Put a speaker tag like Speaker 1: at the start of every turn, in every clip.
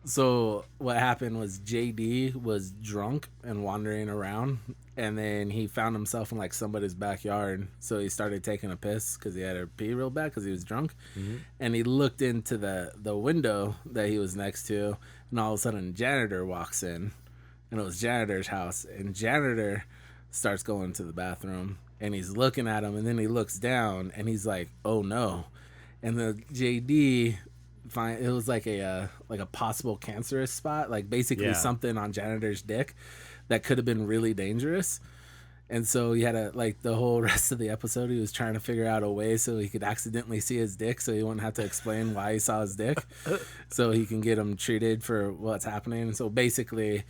Speaker 1: So what happened was JD was drunk and wandering around, and then he found himself in like somebody's backyard. So he started taking a piss because he had to pee real bad because he was drunk, and he looked into the window that he was next to, and all of a sudden, a janitor walks in, and it was janitor's house, and janitor starts going to the bathroom, and he's looking at him, and then he looks down, and he's like, "Oh no," and the JD. It was like a possible cancerous spot, like basically something on janitor's dick that could have been really dangerous. And so he had the whole rest of the episode he was trying to figure out a way so he could accidentally see his dick so he wouldn't have to explain why he saw his dick, so he can get him treated for what's happening. And so basically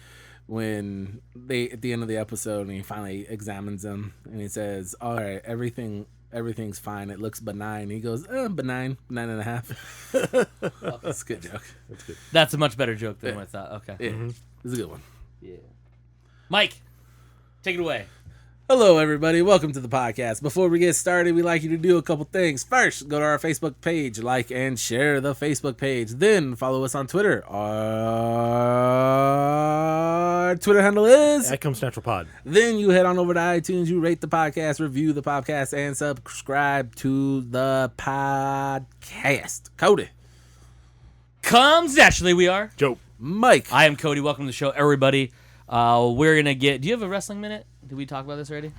Speaker 1: when they at the end of the episode and he finally examines him and he says, "All right, everything's fine. It looks benign." He goes, benign, 9.5. That's a good joke.
Speaker 2: That's good.
Speaker 3: That's a much better joke than what I thought. Okay.
Speaker 1: Yeah, it's a good one.
Speaker 3: Yeah. Mike, take it away.
Speaker 1: Hello, everybody. Welcome to the podcast. Before we get started, we'd like you to do a couple things. First, go to our Facebook page, like and share the Facebook page. Then follow us on Twitter. Our Twitter handle is
Speaker 2: @ComesNaturalPod.
Speaker 1: Then you head on over to iTunes, you rate the podcast, review the podcast, and subscribe to the podcast. Cody.
Speaker 3: Comes naturally, we are.
Speaker 2: Joe.
Speaker 1: Mike.
Speaker 3: I am Cody. Welcome to the show, everybody. We're going to get... Do you have a wrestling minute? Did we talk about this already?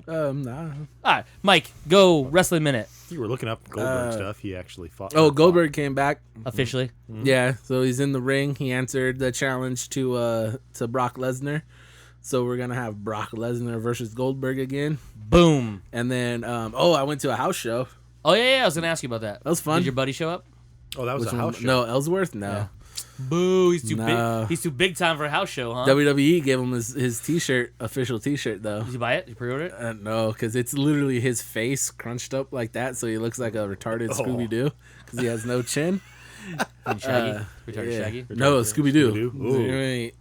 Speaker 1: Nah.
Speaker 3: All right, Mike, go Wrestling Minute.
Speaker 2: You were looking up Goldberg stuff. He actually fought.
Speaker 1: Goldberg came back.
Speaker 3: Officially.
Speaker 1: Mm-hmm. Yeah, so he's in the ring. He answered the challenge to Brock Lesnar. So we're going to have Brock Lesnar versus Goldberg again.
Speaker 3: Boom.
Speaker 1: And then, I went to a house show.
Speaker 3: Oh, yeah, I was going to ask you about that.
Speaker 1: That was fun.
Speaker 3: Did your buddy show up?
Speaker 2: Oh, that was
Speaker 1: Which
Speaker 2: a
Speaker 1: one?
Speaker 2: house show.
Speaker 1: No, Ellsworth? No.
Speaker 3: Yeah. Boo, he's too
Speaker 1: No.
Speaker 3: big. He's too big time for a house show, huh?
Speaker 1: WWE gave him his T-shirt, official T-shirt, though.
Speaker 3: Did you buy it? Did you pre-order it?
Speaker 1: No, because it's literally his face crunched up like that, so he looks like a retarded Scooby-Doo because he has no chin.
Speaker 3: And Shaggy? Retarded Shaggy?
Speaker 1: No, Scooby-Doo.
Speaker 2: Scooby-Doo.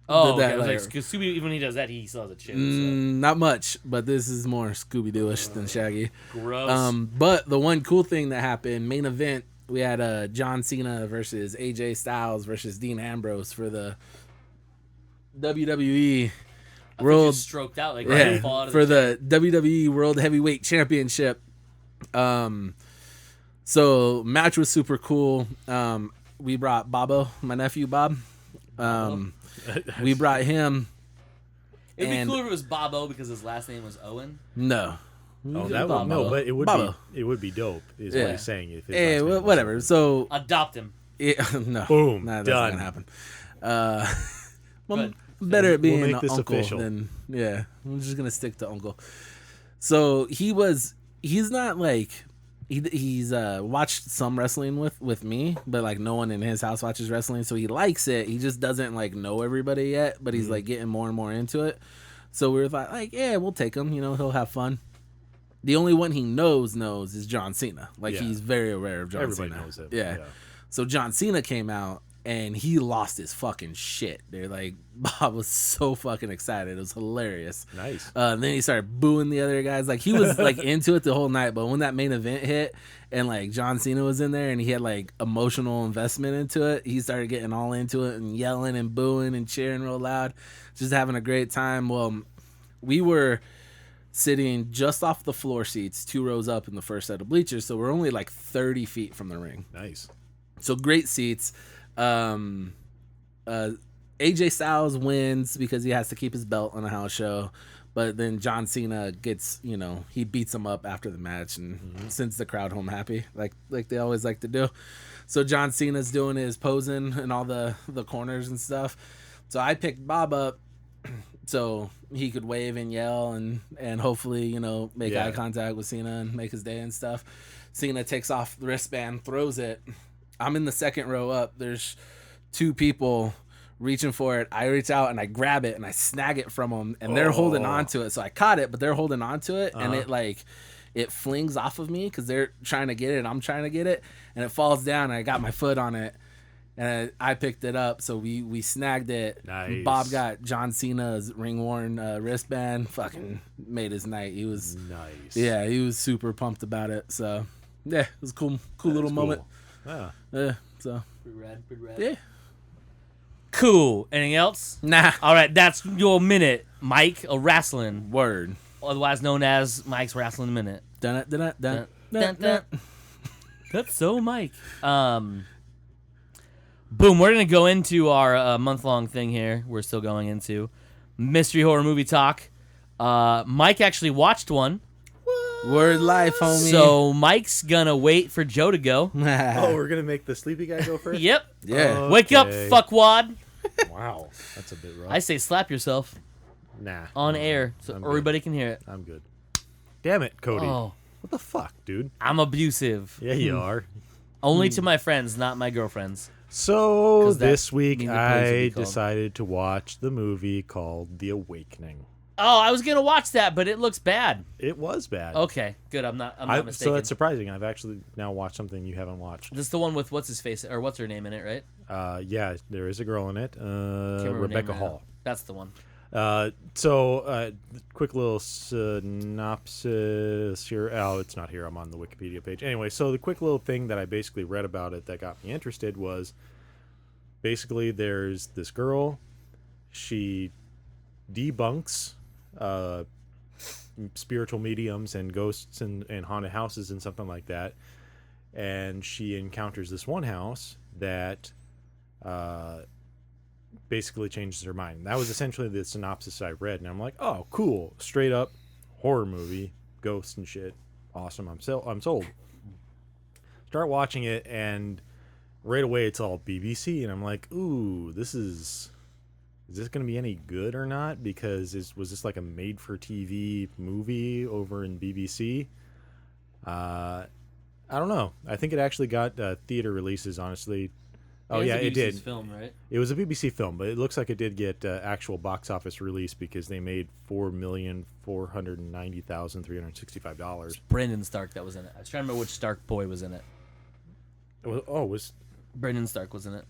Speaker 3: Oh,
Speaker 1: Did that,
Speaker 3: okay. I was
Speaker 1: like-
Speaker 3: like, because Scooby, even when he does that, he still has a chin.
Speaker 1: Not much, but this is more Scooby-Doo-ish than Shaggy.
Speaker 3: So. Gross.
Speaker 1: But the one cool thing that happened, main event, we had John Cena versus AJ Styles versus Dean Ambrose for the WWE
Speaker 3: I
Speaker 1: World
Speaker 3: just stroked out like right
Speaker 1: yeah,
Speaker 3: fall out of
Speaker 1: for
Speaker 3: the
Speaker 1: the WWE World Heavyweight Championship. So match was super cool. We brought Bobo, my nephew Bob. We brought him.
Speaker 3: It'd be
Speaker 1: and-
Speaker 3: cool if it was Bobo because his last name was Owen.
Speaker 1: No.
Speaker 2: Oh, that
Speaker 3: Bobo.
Speaker 2: would no, but
Speaker 1: Bobo.
Speaker 2: it would be dope. Is
Speaker 1: Yeah.
Speaker 2: what he's saying. If his
Speaker 1: Eh,
Speaker 2: last name was
Speaker 1: whatever.
Speaker 2: Owen.
Speaker 1: So
Speaker 3: Adopt him.
Speaker 1: no,
Speaker 2: Boom,
Speaker 1: nah, that's
Speaker 2: done.
Speaker 1: not gonna happen. Well,
Speaker 3: Good.
Speaker 1: better at being
Speaker 2: We'll make
Speaker 1: an
Speaker 2: this
Speaker 1: uncle
Speaker 2: official.
Speaker 1: than yeah. I'm just gonna stick to uncle. So he's not like he's watched some wrestling with me, but like no one in his house watches wrestling, so he likes it. He just doesn't like know everybody yet, but he's like getting more and more into it. So we were like, yeah, we'll take him. You know, he'll have fun. The only one he knows is John Cena. Like
Speaker 2: Yeah.
Speaker 1: he's very aware of John
Speaker 2: Everybody
Speaker 1: Cena.
Speaker 2: knows him.
Speaker 1: Yeah. So John Cena came out and he lost his fucking shit. They're like, Bob was so fucking excited. It was hilarious.
Speaker 2: Nice.
Speaker 1: Then he started booing the other guys. Like he was like into it the whole night, but when that main event hit and like John Cena was in there and he had like emotional investment into it, he started getting all into it and yelling and booing and cheering real loud, just having a great time. Well, we were sitting just off the floor seats, 2 rows up in the first set of bleachers, so we're only like 30 feet from the ring.
Speaker 2: Nice.
Speaker 1: So great seats. AJ Styles wins because he has to keep his belt on a house show, but then John Cena gets, he beats him up after the match and sends the crowd home happy, like they always like to do. So John Cena's doing his posing in all the corners and stuff. So I picked Bob up so he could wave and yell and hopefully, make eye contact with Cena and make his day and stuff. Cena takes off the wristband, throws it. I'm in the second row up. There's 2 people reaching for it. I reach out and I grab it and I snag it from them and they're holding on to it. So I caught it, but they're holding on to it and it flings off of me because they're trying to get it and I'm trying to get it and it falls down and I got my foot on it and I picked it up. So we snagged it.
Speaker 2: Nice.
Speaker 1: Bob got John Cena's ring-worn wristband. Fucking made his night. He was
Speaker 2: Nice.
Speaker 1: Yeah, he was super pumped about it. So yeah, it was a cool little moment.
Speaker 2: Yeah.
Speaker 1: Yeah, so
Speaker 3: Pretty rad.
Speaker 1: Yeah.
Speaker 3: Cool. Anything else?
Speaker 1: Nah.
Speaker 3: All right, that's your minute, Mike, a wrestling,
Speaker 1: Word.
Speaker 3: otherwise known as Mike's Wrestling Minute.
Speaker 1: Dun it, dun it, dun.
Speaker 3: Dun, dun. That's so Mike. Boom, we're going to go into our month-long thing here. We're still going into Mystery Horror Movie Talk. Mike actually watched one.
Speaker 1: Word life, homie.
Speaker 3: So Mike's going to wait for Joe to go.
Speaker 2: Oh, we're gonna make the sleepy guy go first.
Speaker 3: Yep.
Speaker 1: Yeah.
Speaker 3: Wake up,
Speaker 2: Okay.
Speaker 3: fuckwad.
Speaker 2: Wow, that's a bit rough.
Speaker 3: I say slap yourself
Speaker 2: Nah.
Speaker 3: on air so
Speaker 2: I'm
Speaker 3: everybody can hear it.
Speaker 2: I'm good. Damn it, Cody.
Speaker 3: Oh,
Speaker 2: What the fuck, dude?
Speaker 3: I'm abusive.
Speaker 2: Yeah, you are.
Speaker 3: Only to my friends, not my girlfriends.
Speaker 2: So
Speaker 3: 'Cause that
Speaker 2: this week
Speaker 3: means the place would
Speaker 2: I
Speaker 3: be called-
Speaker 2: decided to watch the movie called The Awakening.
Speaker 3: Oh, I was going to watch that, but it looks bad.
Speaker 2: It was bad.
Speaker 3: Okay, good. I'm not
Speaker 2: So
Speaker 3: mistaken.
Speaker 2: that's surprising. I've actually now watched something you haven't watched.
Speaker 3: This is the one with what's his face or what's her name in it, right?
Speaker 2: Yeah, there is a girl in it.
Speaker 3: Can't remember her name
Speaker 2: Rebecca
Speaker 3: right now.
Speaker 2: Hall.
Speaker 3: That's the one.
Speaker 2: Quick little synopsis here. Oh, it's not here. I'm on the Wikipedia page. Anyway, so the quick little thing that I basically read about it that got me interested was basically there's this girl. She debunks spiritual mediums and ghosts and haunted houses and something like that. And she encounters this one house that basically changes her mind. That was essentially the synopsis I read, and I'm like, oh, cool, straight up horror movie, ghosts and shit, awesome. I'm sold. Start watching it, and right away it's all BBC, and I'm like, ooh, is this going to be any good or not? Because was this like a made-for-TV movie over in BBC? I don't know. I think it actually got theater releases, honestly. Oh, yeah, it did.
Speaker 3: Film, right?
Speaker 2: It was a BBC film, but it looks like it did get actual box office release because they made $4,490,365.
Speaker 3: Brendan Stark that was in it. I was trying to remember which Stark boy was in it. Brendan Stark was in it.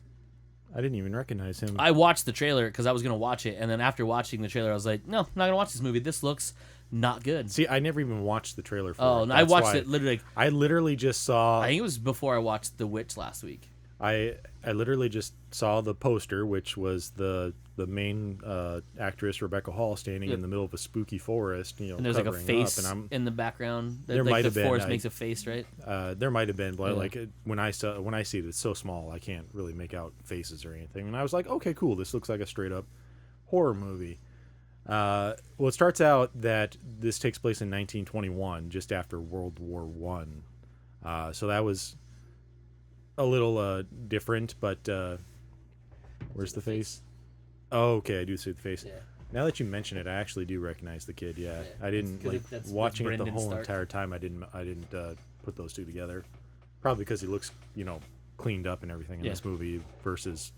Speaker 2: I didn't even recognize him.
Speaker 3: I watched the trailer because I was going to watch it, and then after watching the trailer, I was like, no, I'm not going to watch this movie. This looks not good.
Speaker 2: See, I never even watched the trailer for it.
Speaker 3: Oh, no, I
Speaker 2: That's
Speaker 3: watched
Speaker 2: why
Speaker 3: it literally.
Speaker 2: I literally just saw.
Speaker 3: I think it was before I watched The Witch last week.
Speaker 2: I literally just saw the poster, which was the main actress Rebecca Hall standing in the middle of a spooky forest,
Speaker 3: And there's like a
Speaker 2: covering
Speaker 3: face
Speaker 2: up, and
Speaker 3: in the background.
Speaker 2: There
Speaker 3: like
Speaker 2: might
Speaker 3: the
Speaker 2: have been.
Speaker 3: forest makes a face, right?
Speaker 2: There might have been, but like when I see it, it's so small I can't really make out faces or anything. And I was like, okay, cool. This looks like a straight up horror movie. Well, it starts out that this takes place in 1921, just after World War One. So that was a little different, but where's the face? Oh, okay, I do see the face.
Speaker 3: Yeah.
Speaker 2: Now that you mention it, I actually do recognize the kid. Yeah,
Speaker 3: Yeah,
Speaker 2: I didn't
Speaker 3: that's
Speaker 2: watching it the
Speaker 3: Brendan
Speaker 2: whole
Speaker 3: Stark.
Speaker 2: entire time. I didn't put those two together. Probably because he looks cleaned up and everything in
Speaker 3: Yeah.
Speaker 2: this movie versus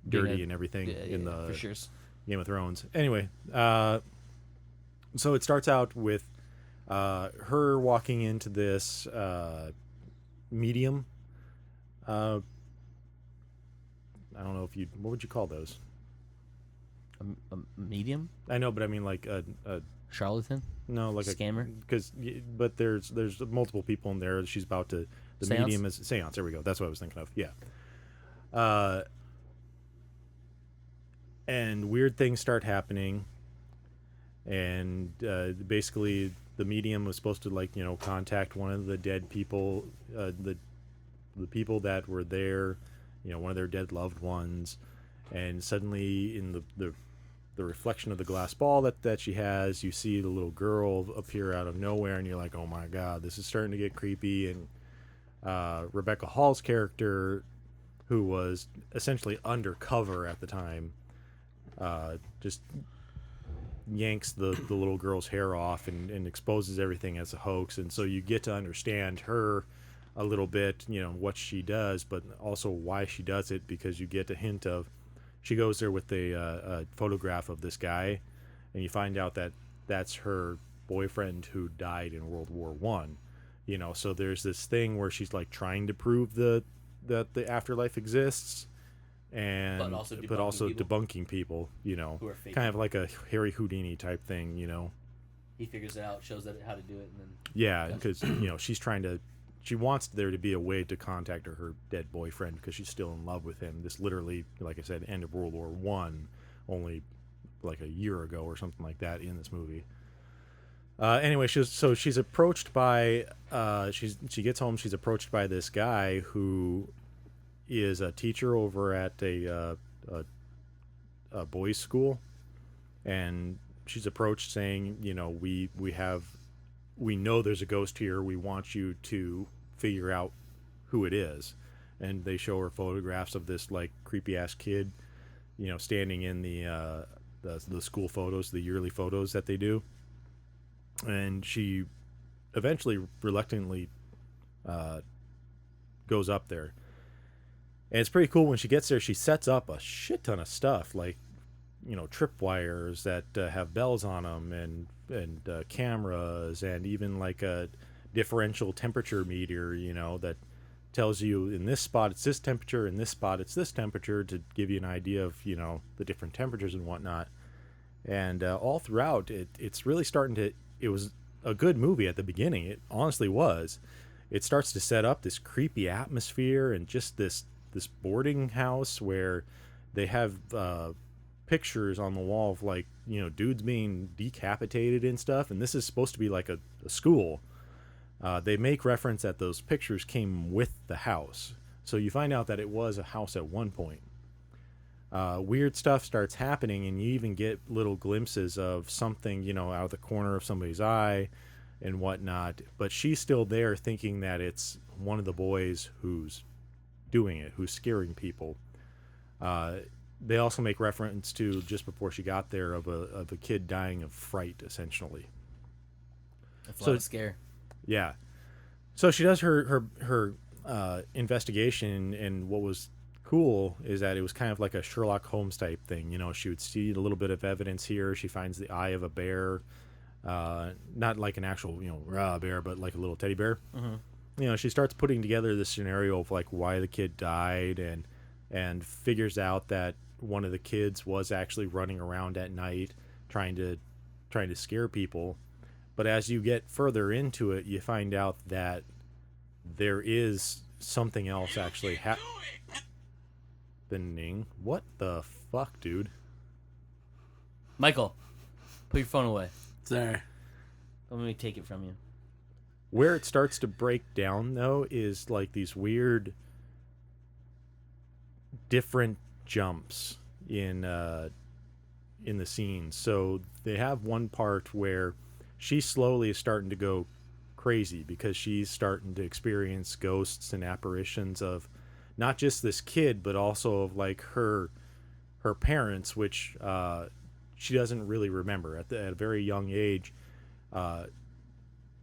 Speaker 3: Being
Speaker 2: dirty and everything in the
Speaker 3: for sure.
Speaker 2: Game of Thrones. Anyway, so it starts out with her walking into this medium. I don't know if what would you call those?
Speaker 3: A medium
Speaker 2: I know, but I mean like a
Speaker 3: charlatan.
Speaker 2: no, like
Speaker 3: Scammer?
Speaker 2: but there's multiple people in there. She's about to the
Speaker 3: Seance?
Speaker 2: medium is seance. There we go. That's what I was thinking of. Yeah. And weird things start happening, and basically the medium was supposed to contact one of the dead people, the people that were there, one of their dead loved ones, and suddenly in the reflection of the glass ball that she has, you see the little girl appear out of nowhere, and you're like, oh my god, this is starting to get creepy. And Rebecca Hall's character, who was essentially undercover at the time, just yanks the little girl's hair off and exposes everything as a hoax. And so you get to understand her a little bit, what she does, but also why she does it, because you get a hint of, she goes there with a photograph of this guy, and you find out that that's her boyfriend who died in World War One. So there's this thing where she's like trying to prove that the afterlife exists, and but also debunking people,
Speaker 3: Who are fake.
Speaker 2: kind of like a Harry Houdini type thing,
Speaker 3: He figures it out, shows that how to do it, and then
Speaker 2: Yeah, because she's trying to she wants there to be a way to contact her dead boyfriend because she's still in love with him. This literally, like I said, end of World War One, only like a year ago or something like that in this movie. Anyway, she's approached by she gets home. She's approached by this guy who is a teacher over at a boys' school, and she's approached saying, you know, we know there's a ghost here. We want you to figure out who it is. And they show her photographs of this like creepy ass kid, you know, standing in the school photos, the yearly photos that they do. And she eventually reluctantly goes up there. And it's pretty cool when she gets there. She sets up a shit ton of stuff, like, you know, tripwires that have bells on them, and cameras, and even like a differential temperature meter, you know, that tells you in this spot it's this temperature, in this spot it's this temperature, to give you an idea of, you know, the different temperatures and whatnot. And all throughout, it's really starting to. It was a good movie at the beginning. It honestly was. It starts to set up this creepy atmosphere and just this boarding house where they have pictures on the wall of, like, you know, dudes being decapitated and stuff. And this is supposed to be like a school. They make reference that those pictures came with the house. So you find out that it was a house at one point. Weird stuff starts happening, and you even get little glimpses of something, you know, out of the corner of somebody's eye and whatnot. But she's still there thinking that it's one of the boys who's doing it, who's scaring people. They also make reference to, just before she got there, of a kid dying of fright, essentially.
Speaker 3: That's a lot of scare.
Speaker 2: Yeah. So she does her investigation, and what was cool is that it was kind of like a Sherlock Holmes type thing. You know, she would see a little bit of evidence here. She finds the eye of a bear, not like an actual, you know, raw bear, but like a little teddy bear.
Speaker 3: Mm-hmm.
Speaker 2: You know, she starts putting together this scenario of like why the kid died, and figures out that one of the kids was actually running around at night trying to scare people. But as you get further into it, you find out that there is something else actually happening. What the fuck, dude?
Speaker 3: Michael, put your phone away.
Speaker 1: Sorry.
Speaker 3: Don't let me take it from you.
Speaker 2: Where it starts to break down, though, is like these weird different jumps in the scenes. So they have one part where she slowly is starting to go crazy because she's starting to experience ghosts and apparitions of not just this kid, but also of like her parents, which she doesn't really remember. At a very young age,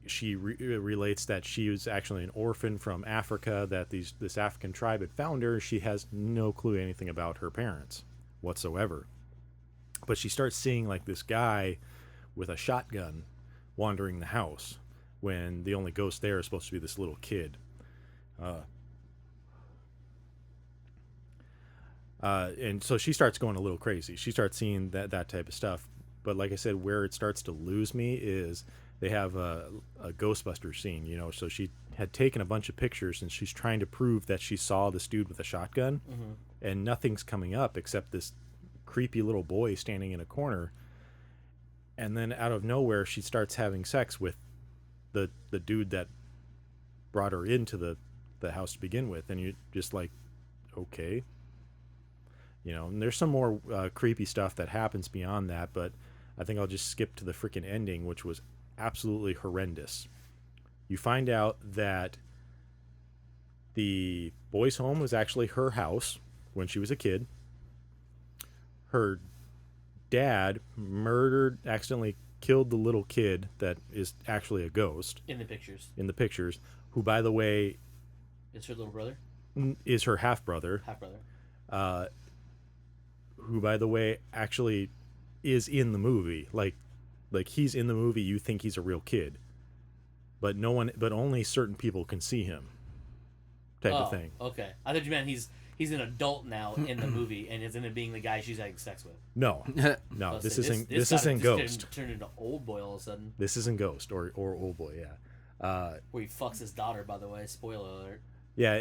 Speaker 2: she relates that she was actually an orphan from Africa, that this African tribe had found her. She has no clue anything about her parents whatsoever. But she starts seeing like this guy with a shotgun wandering the house, when the only ghost there is supposed to be this little kid. And so she starts going a little crazy. She starts seeing that type of stuff. But like I said, where it starts to lose me is they have a Ghostbusters scene, you know. So she had taken a bunch of pictures, and she's trying to prove that she saw this dude with a shotgun,
Speaker 3: Mm-hmm.
Speaker 2: and nothing's coming up except this creepy little boy standing in a corner. And then out of nowhere, she starts having sex with the dude that brought her into the house to begin with. And you're just like, okay. You know, and there's some more creepy stuff that happens beyond that, but I think I'll just skip to the freaking ending, which was absolutely horrendous. You find out that the boy's home was actually her house when she was a kid. Her dad accidentally killed the little kid that is actually a ghost.
Speaker 3: In the pictures.
Speaker 2: Who, by the way,
Speaker 3: Is her little brother?
Speaker 2: is her half-brother.
Speaker 3: Half-brother.
Speaker 2: Who, by the way, actually is in the movie. Like he's in the movie, you think he's a real kid. But only certain people can see him. Type of thing.
Speaker 3: Okay. I thought you meant he's an adult now in the movie, and isn't it being the guy she's having sex with?
Speaker 2: No. No,
Speaker 3: Oh,
Speaker 2: this
Speaker 3: so
Speaker 2: isn't Ghost.
Speaker 3: Turned into old boy all of a sudden.
Speaker 2: This isn't Ghost or Old Boy, yeah.
Speaker 3: Where he fucks his daughter, by the way. Spoiler alert.
Speaker 2: Yeah,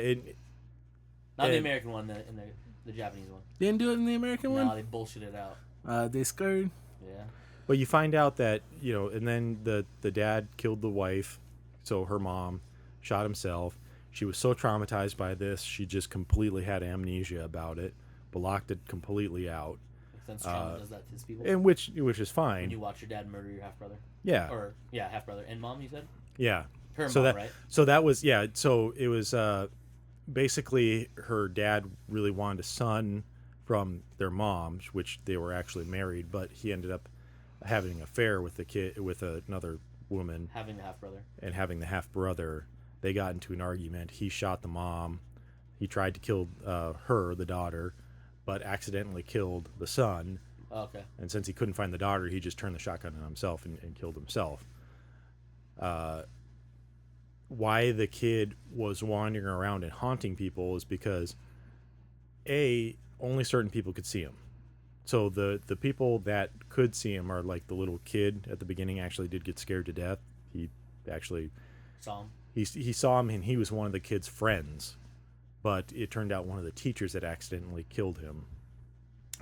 Speaker 3: Not the American one, in the Japanese one.
Speaker 1: Didn't do it in the American one?
Speaker 3: No, they bullshitted out.
Speaker 1: They scared.
Speaker 3: Yeah.
Speaker 2: but you find out that, and then the dad killed the wife, so her mom shot himself. She was so traumatized by this, she just completely had amnesia about it, blocked it completely out.
Speaker 3: Since trauma does that to his people.
Speaker 2: And which is
Speaker 3: When
Speaker 2: fine.
Speaker 3: you watch your dad murder your half brother.
Speaker 2: Yeah.
Speaker 3: Or half brother and mom. You said.
Speaker 2: Yeah.
Speaker 3: Her
Speaker 2: So
Speaker 3: mom,
Speaker 2: that
Speaker 3: right?
Speaker 2: so that was so it was basically her dad really wanted a son from their mom, which they were actually married, but he ended up having an affair with the kid with another woman.
Speaker 3: Having the half brother.
Speaker 2: And having the half brother. They got into an argument. He shot the mom. He tried to kill her, the daughter, but accidentally killed the son.
Speaker 3: Oh, okay.
Speaker 2: And since he couldn't find the daughter, he just turned the shotgun on himself and killed himself. Why the kid was wandering around and haunting people is because, only certain people could see him. So the people that could see him are like the little kid at the beginning actually did get scared to death. He actually
Speaker 3: Saw him.
Speaker 2: he saw him and he was one of the kid's friends, but it turned out one of the teachers had accidentally killed him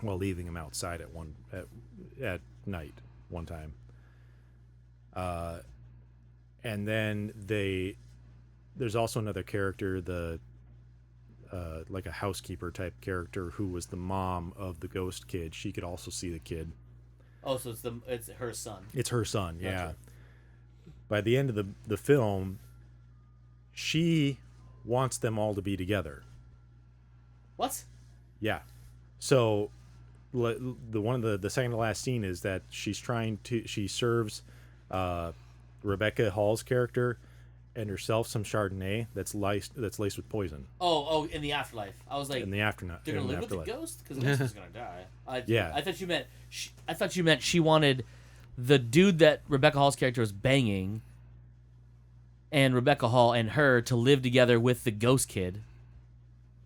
Speaker 2: while leaving him outside at night one time. And then there's also another character, like a housekeeper type character who was the mom of the ghost kid. She could also see the kid.
Speaker 3: Oh, so it's her son.
Speaker 2: It's her son, yeah.
Speaker 3: Gotcha.
Speaker 2: By the end of the film, she wants them all to be together.
Speaker 3: What?
Speaker 2: Yeah. So the second to last scene is that she serves Rebecca Hall's character and herself some Chardonnay that's laced with poison.
Speaker 3: Oh, in the afterlife. I was like,
Speaker 2: In the afterlife.
Speaker 3: they're gonna live with the ghost because the ghost is gonna die.
Speaker 2: Yeah.
Speaker 3: I thought you meant she wanted the dude that Rebecca Hall's character was banging, and Rebecca Hall and her to live together with the ghost kid.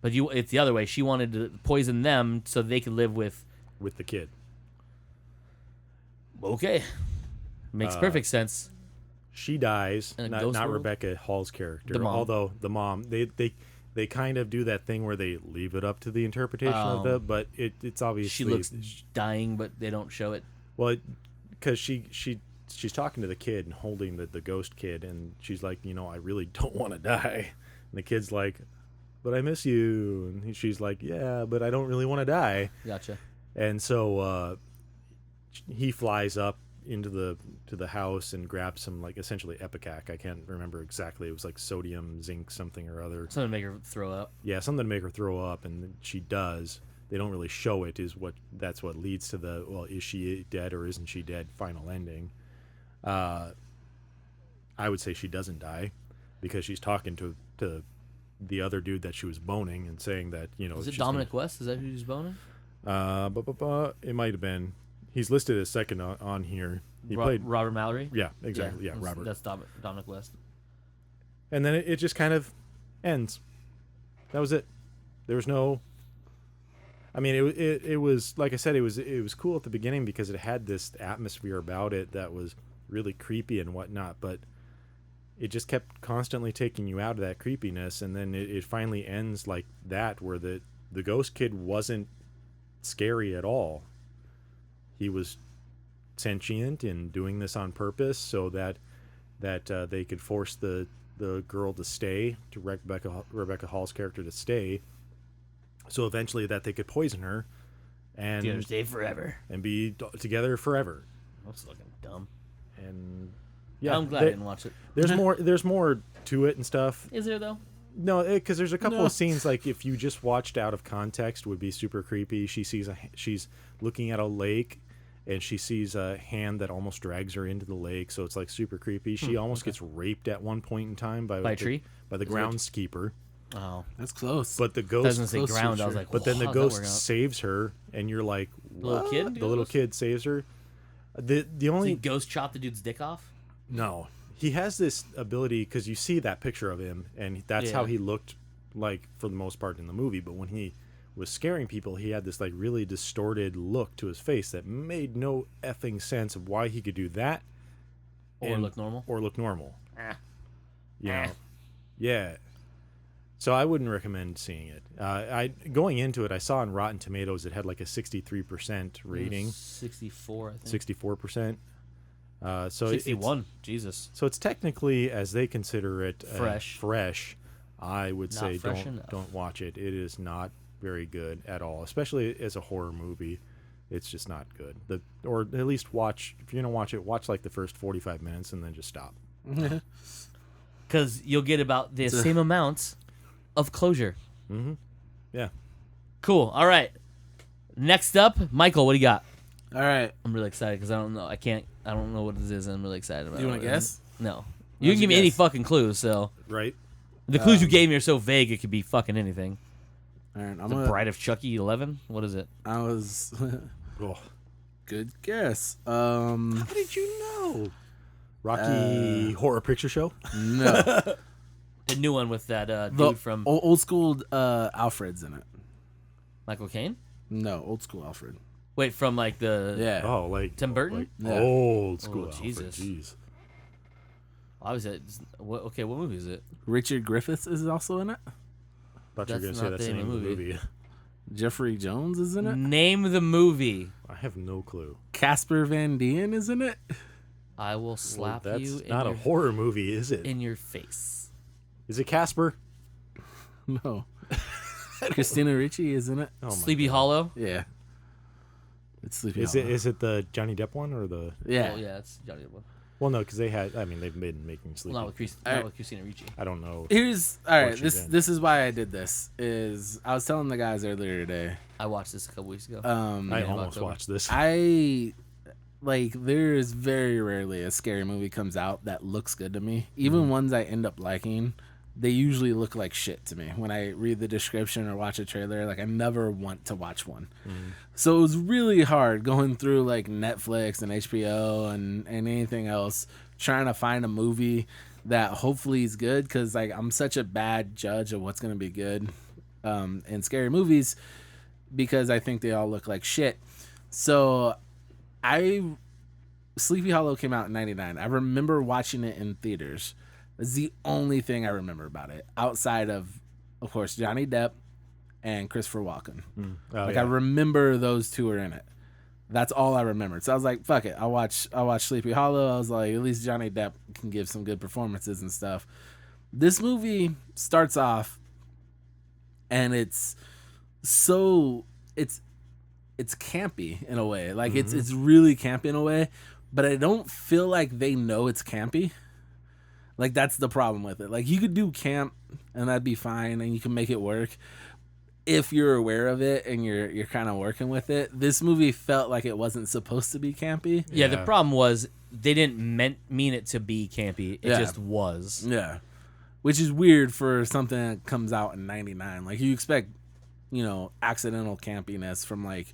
Speaker 3: But it's the other way. She wanted to poison them so they could live with
Speaker 2: the kid.
Speaker 3: Okay, makes perfect sense.
Speaker 2: She dies,
Speaker 3: In a
Speaker 2: not
Speaker 3: ghost world?
Speaker 2: Rebecca Hall's character.
Speaker 3: The mom.
Speaker 2: Although the mom, they kind of do that thing where they leave it up to the interpretation of it, but it's obviously
Speaker 3: She looks dying, but they don't show it.
Speaker 2: well, because she's talking to the kid and holding the ghost kid, and she's like, I really don't want to die. And the kid's like, but I miss you. And she's like, yeah, but I don't really want to die.
Speaker 3: Gotcha.
Speaker 2: And so he flies up into the house and grabs some, like, essentially Epicac. I can't remember exactly. It was like sodium, zinc, something or other.
Speaker 3: Something to make her throw up.
Speaker 2: Yeah, something to make her throw up, and she does. They don't really show it. That's what leads to the, well, is she dead or isn't she dead final ending. I would say she doesn't die because she's talking to the other dude that she was boning and saying that,
Speaker 3: Is it Dominic West? Is that who she's boning?
Speaker 2: It might have been. He's listed as second on here. He played
Speaker 3: Robert Mallory.
Speaker 2: Yeah, exactly. Yeah, Robert.
Speaker 3: That's Dominic West.
Speaker 2: And then it just kind of ends. That was it. There was no. I mean, it was, like I said, it was cool at the beginning because it had this atmosphere about it that was really creepy and whatnot, but it just kept constantly taking you out of that creepiness, and then it finally ends like that, where the ghost kid wasn't scary at all. He was sentient and doing this on purpose so that they could force the girl to stay, to Rebecca Hall's character to stay, so eventually that they could poison her and
Speaker 3: Together stay forever
Speaker 2: and be together forever.
Speaker 3: That's looking dumb.
Speaker 2: And yeah,
Speaker 3: I'm glad I didn't watch it.
Speaker 2: There's more to it and stuff.
Speaker 3: Is there though?
Speaker 2: No, because there's a couple of scenes, like, if you just watched out of context, would be super creepy. She's looking at a lake, and she sees a hand that almost drags her into the lake, so it's like super creepy. She almost gets raped at one point in time by
Speaker 3: a tree,
Speaker 2: by the groundskeeper.
Speaker 3: Oh,
Speaker 1: That's close.
Speaker 2: But the
Speaker 3: I was
Speaker 2: ghost,
Speaker 3: gonna say ground. I was like,
Speaker 2: but then the
Speaker 3: how's that
Speaker 2: ghost
Speaker 3: working out?
Speaker 2: saves her, and you're like,
Speaker 3: Little
Speaker 2: what?
Speaker 3: kid
Speaker 2: The little
Speaker 3: goes?
Speaker 2: kid saves her. The
Speaker 3: Did
Speaker 2: only
Speaker 3: he ghost chop the dude's dick off?
Speaker 2: No, he has this ability, because you see that picture of him, and that's how
Speaker 3: Yeah.
Speaker 2: he looked like for the most part in the movie. But when he was scaring people, he had this like really distorted look to his face that made no effing sense of why he could do that
Speaker 3: Or look normal?
Speaker 2: or look normal.
Speaker 3: Ah.
Speaker 2: you know, yeah. So I wouldn't recommend seeing it. I going into it, I saw on Rotten Tomatoes it had like a 63% rating,
Speaker 3: 64, I think.
Speaker 2: 64%. So
Speaker 3: 61. Jesus.
Speaker 2: So it's technically, as they consider it,
Speaker 3: Fresh.
Speaker 2: I would
Speaker 3: Not
Speaker 2: say
Speaker 3: fresh enough.
Speaker 2: don't watch it. It is not very good at all, especially as a horror movie. It's just not good. Or at least watch, if you're gonna watch it, watch like the first 45 minutes and then just stop.
Speaker 3: Because you'll get about the same amount of closure.
Speaker 2: Mm-hmm. Yeah.
Speaker 3: Cool. All right. Next up, Michael, what do you got?
Speaker 1: All right.
Speaker 3: I'm really excited because I don't know. I don't know what it is, and I'm really excited about it.
Speaker 1: You want to guess?
Speaker 3: No. You can give me any fucking clues, so.
Speaker 2: Right.
Speaker 3: The clues you gave me are so vague, it could be fucking anything.
Speaker 1: All right.
Speaker 3: The Bride of Chucky 11? What is it?
Speaker 1: I was.
Speaker 2: Oh.
Speaker 1: Good guess.
Speaker 2: How did you know? Rocky Horror Picture Show?
Speaker 1: No.
Speaker 3: The new one with that dude from
Speaker 1: old school Alfred's in it.
Speaker 3: Michael Caine?
Speaker 1: No, old school Alfred.
Speaker 3: Wait, from like the
Speaker 1: Yeah.
Speaker 2: Oh, like
Speaker 3: Tim Burton?
Speaker 2: like
Speaker 1: Yeah.
Speaker 2: old school.
Speaker 3: Oh,
Speaker 2: Alfred.
Speaker 3: Jesus.
Speaker 2: Jeez.
Speaker 3: Obviously, what movie is it?
Speaker 1: Richard Griffiths is also in it.
Speaker 2: Thought you were
Speaker 3: That's
Speaker 2: gonna say
Speaker 3: not
Speaker 2: that's the name of the movie.
Speaker 1: Jeffrey Jones is in it.
Speaker 3: Name the movie.
Speaker 2: I have no clue.
Speaker 1: Casper Van Dien is in it.
Speaker 3: I will slap
Speaker 2: Well,
Speaker 3: you
Speaker 2: that's not a
Speaker 3: your,
Speaker 2: horror movie, is it?
Speaker 3: in your face.
Speaker 2: Is it Casper?
Speaker 1: No. Christina Ricci is in it.
Speaker 2: Oh my
Speaker 3: Sleepy
Speaker 2: God.
Speaker 3: Hollow?
Speaker 1: Yeah. It's Sleepy
Speaker 2: Is
Speaker 1: Hollow.
Speaker 2: it the Johnny Depp one or the?
Speaker 1: Yeah.
Speaker 3: Oh, yeah, it's Johnny Depp.
Speaker 2: Well, no, because they've been making Sleepy.
Speaker 3: Well, not with Christina Ricci.
Speaker 2: I don't know.
Speaker 1: Here's all right.
Speaker 2: she's
Speaker 1: This
Speaker 2: in.
Speaker 1: this is why I did this. Is I was telling the guys earlier today.
Speaker 3: I watched this a couple weeks ago.
Speaker 2: I
Speaker 3: of
Speaker 2: almost
Speaker 3: October.
Speaker 2: watched this.
Speaker 1: I like there is very rarely a scary movie comes out that looks good to me. Even ones I end up liking, they usually look like shit to me when I read the description or watch a trailer. Like I never want to watch one. So it was really hard going through like Netflix and HBO and anything else trying to find a movie that hopefully is good, because like I'm such a bad judge of what's gonna be good in scary movies because I think they all look like shit. So Sleepy Hollow came out in '99. I remember watching it in theaters. It's the only thing I remember about it, outside of course, Johnny Depp and Christopher Walken.
Speaker 2: Oh,
Speaker 1: I remember those two are in it. That's all I remembered. So I was like, fuck it. I'll watch Sleepy Hollow. I was like, at least Johnny Depp can give some good performances and stuff. This movie starts off and it's campy in a way. Like it's really campy in a way, but I don't feel like they know it's campy. Like that's the problem with it. Like you could do camp and that'd be fine and you can make it work if you're aware of it and you're kind of working with it. This movie felt like it wasn't supposed to be campy.
Speaker 3: Yeah, the
Speaker 2: Yeah.
Speaker 3: problem was they didn't mean it to be campy. It
Speaker 1: Yeah.
Speaker 3: just was.
Speaker 1: Yeah. Which is weird for something that comes out in 99. Like you expect, accidental campiness from like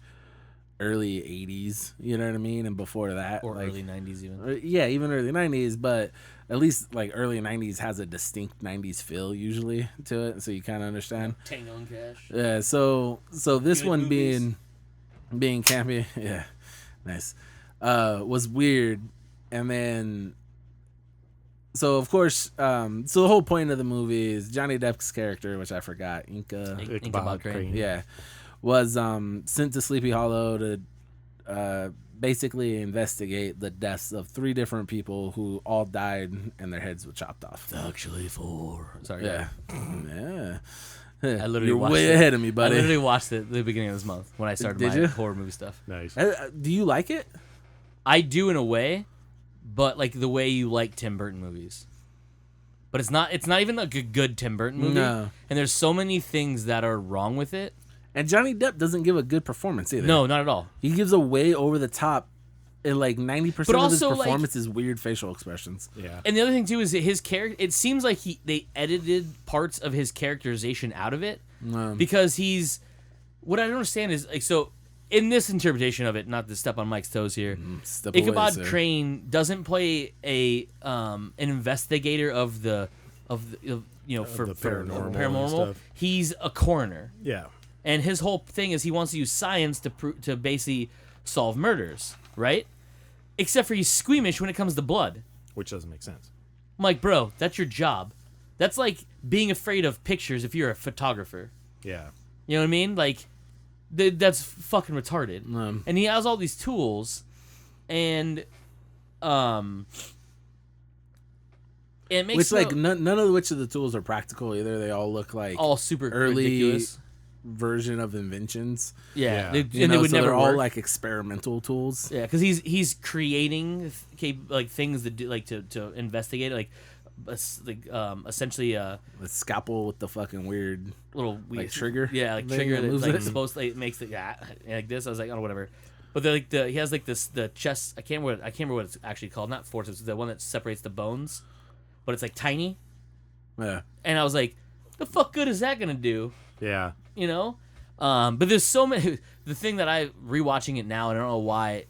Speaker 1: early 80s, you know what I mean? And before that.
Speaker 3: Or
Speaker 1: like,
Speaker 3: early 90s even.
Speaker 1: Yeah, even early 90s, but at least like early 90s has a distinct 90s feel usually to it, so you kind of understand.
Speaker 3: Tango and Cash.
Speaker 1: Yeah, so this
Speaker 3: Good
Speaker 1: one
Speaker 3: movies.
Speaker 1: being campy, yeah, nice, was weird, and then, so of course, so the whole point of the movie is Johnny Depp's character, which I forgot,
Speaker 3: Ichabod Crane.
Speaker 1: yeah, was sent to Sleepy Hollow to basically investigate the deaths of 3 different people who all died and their heads were chopped off.
Speaker 3: Actually 4. Sorry.
Speaker 1: Yeah, yeah.
Speaker 3: I literally
Speaker 1: You're
Speaker 3: watched
Speaker 1: way
Speaker 3: it.
Speaker 1: ahead of me,
Speaker 3: I
Speaker 1: buddy.
Speaker 3: literally watched it at the beginning of this month when I started
Speaker 1: Did
Speaker 3: my
Speaker 1: you?
Speaker 3: horror movie stuff.
Speaker 2: Nice.
Speaker 1: Do you like it?
Speaker 3: I do in a way, but like the way you like Tim Burton movies. But it's not even like a good Tim Burton movie.
Speaker 1: No.
Speaker 3: And there's so many things that are wrong with it.
Speaker 1: And Johnny Depp doesn't give a good performance either.
Speaker 3: No, not at all.
Speaker 1: He gives a way over the top, and like 90%
Speaker 3: But
Speaker 1: of his
Speaker 3: also, like-
Speaker 1: performance is weird facial expressions.
Speaker 2: Yeah.
Speaker 3: And the other thing too is that his character. It seems like they edited parts of his characterization out of it because he's. What I don't understand is like so. In this interpretation of it, not to step on Mike's toes here,
Speaker 1: Step away,
Speaker 3: Ichabod
Speaker 1: sir.
Speaker 3: Crane doesn't play an investigator of the for
Speaker 2: the paranormal and
Speaker 3: paranormal.
Speaker 2: stuff.
Speaker 3: He's a coroner,
Speaker 2: Yeah.
Speaker 3: and his whole thing is he wants to use science to basically solve murders, right? Except for he's squeamish when it comes to blood.
Speaker 2: Which doesn't make sense.
Speaker 3: I'm like, bro, that's your job. That's like being afraid of pictures if you're a photographer.
Speaker 2: Yeah.
Speaker 3: You know what I mean? Like, that's fucking retarded. And he has all these tools, and it makes
Speaker 1: none of which of the tools are practical either. They all look like
Speaker 3: all super
Speaker 1: early
Speaker 3: ridiculous
Speaker 1: version of inventions.
Speaker 3: Yeah,
Speaker 2: Yeah.
Speaker 3: and they would never
Speaker 1: they're all
Speaker 3: work.
Speaker 1: like experimental tools.
Speaker 3: Yeah, because he's creating like things that do like to investigate like essentially
Speaker 1: The scalpel with the fucking weird
Speaker 3: little
Speaker 1: like trigger.
Speaker 3: Yeah, like
Speaker 1: thing
Speaker 3: trigger
Speaker 1: that
Speaker 3: that's
Speaker 1: moves
Speaker 3: like
Speaker 1: it.
Speaker 3: supposed to like, makes the like this. I was like, oh whatever. But he has like the chest. I can't remember what it's actually called. Not forceps. The one that separates the bones, but it's like tiny.
Speaker 1: Yeah.
Speaker 3: And I was like, the fuck good is that gonna do?
Speaker 2: Yeah.
Speaker 3: You know. But there's so many. The thing that I rewatching it now, and I don't know why.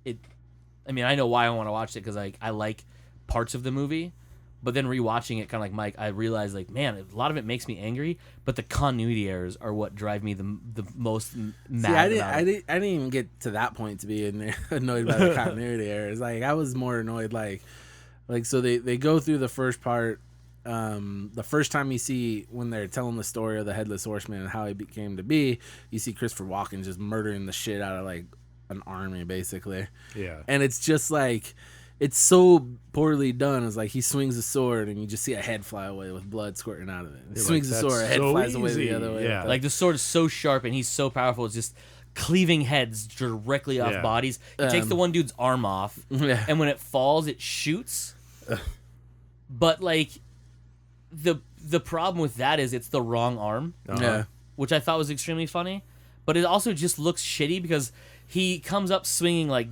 Speaker 3: I mean, I know why I want to watch it because I like parts of the movie. But then rewatching it, kind of like Mike, I realized like, man, a lot of it makes me angry. But the continuity errors are what drive me the most mad.
Speaker 1: I didn't even get to that point to be annoyed by the continuity errors. Like I was more annoyed like so they go through the first part. The first time you see when they're telling the story of the Headless Horseman and how he came to be, you see Christopher Walken just murdering the shit out of like an army basically.
Speaker 2: Yeah.
Speaker 1: And it's just like. It's so poorly done. It's like he swings a sword and you just see a head fly away with blood squirting out of it. He swings a sword, a head flies away the other way.
Speaker 2: Yeah.
Speaker 3: Like the sword is so sharp and he's so powerful. It's just cleaving heads directly off bodies. He takes the one dude's arm off, and when it falls, it shoots. But like the problem with that is it's the wrong arm, which I thought was extremely funny. But it also just looks shitty because he comes up swinging like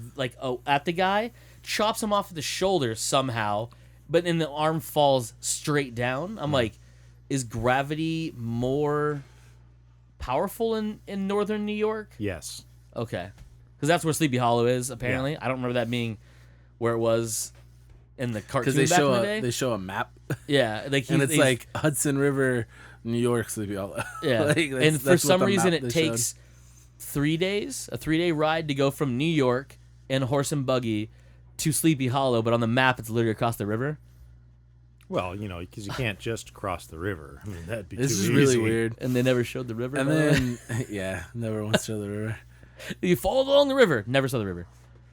Speaker 3: at the guy. Chops him off the shoulder somehow, but then the arm falls straight down. I'm like, is gravity more powerful in northern New York?
Speaker 2: Yes.
Speaker 3: Okay. Because that's where Sleepy Hollow is, apparently. I don't remember that being where it was in the cartoon back in the day.
Speaker 1: They show a map.
Speaker 3: Yeah. Like
Speaker 1: and it's like Hudson River, New York, Sleepy Hollow.
Speaker 3: Yeah.
Speaker 1: Like,
Speaker 3: and for some reason it
Speaker 1: showed.
Speaker 3: takes 3 days, a 3-day ride to go from New York in a horse and buggy to Sleepy Hollow, but on the map it's literally across the river.
Speaker 2: Well, because you can't just cross the river. I mean, that'd be
Speaker 1: This
Speaker 2: too
Speaker 1: is
Speaker 2: easy.
Speaker 1: really weird.
Speaker 3: And they never showed the river.
Speaker 1: And
Speaker 3: by the way.
Speaker 1: then, never once showed the river.
Speaker 3: You followed along the river. Never saw the river.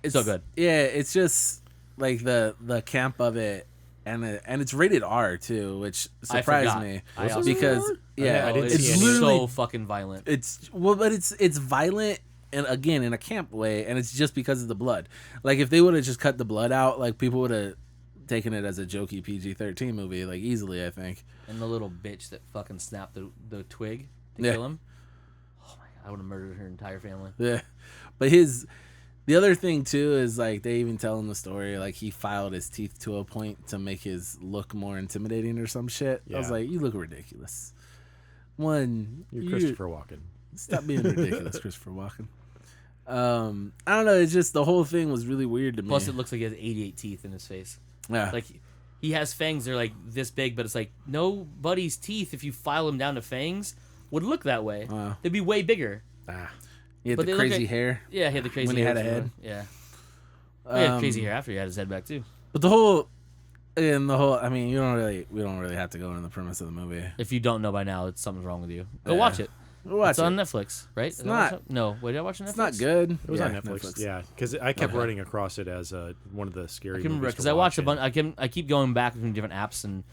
Speaker 3: It's so good.
Speaker 1: Yeah, it's just like the camp of it, and it's rated R too, which surprised me because
Speaker 2: I didn't
Speaker 1: it's
Speaker 2: see any.
Speaker 1: literally
Speaker 3: so fucking violent.
Speaker 1: but it's violent. And again, in a camp way, and it's just because of the blood. Like, if they would have just cut the blood out, like, people would have taken it as a jokey PG-13 movie, like, easily, I think.
Speaker 3: And the little bitch that fucking snapped the twig to kill him. Oh, my God. I would have murdered her entire family.
Speaker 1: Yeah. But the other thing, too, is, like, they even tell in the story, like, he filed his teeth to a point to make his look more intimidating or some shit.
Speaker 2: Yeah.
Speaker 1: I was like, you look ridiculous. One,
Speaker 2: You're Christopher Walken.
Speaker 1: Stop being ridiculous, Christopher Walken. I don't know. It's just the whole thing was really weird to me.
Speaker 3: Plus, it looks like he has 88 teeth in his face.
Speaker 1: Yeah.
Speaker 3: Like, he has fangs. They're like this big, but it's like nobody's teeth, if you file them down to fangs, would look that way. They'd be way bigger.
Speaker 1: He had
Speaker 3: But
Speaker 1: the
Speaker 3: they look
Speaker 1: crazy
Speaker 3: like-
Speaker 1: hair.
Speaker 3: Yeah, he had the crazy
Speaker 1: When he
Speaker 3: hair
Speaker 1: had a
Speaker 3: before.
Speaker 1: head.
Speaker 3: Yeah. He had crazy hair after he had his head back, too.
Speaker 1: But I mean, we don't really have to go into the premise of the movie.
Speaker 3: If you don't know by now, something's wrong with you. Go watch it.
Speaker 1: Watch
Speaker 3: It's
Speaker 1: it.
Speaker 3: on Netflix, right?
Speaker 1: It's not.
Speaker 3: No, wait, did I watch it on Netflix?
Speaker 1: It's not good.
Speaker 2: It was on Netflix. Yeah, because I kept running across it as one of the scary
Speaker 3: I can remember
Speaker 2: movies
Speaker 3: because
Speaker 2: to
Speaker 3: I watched a
Speaker 2: watch,
Speaker 3: bunch. I keep going back between different apps and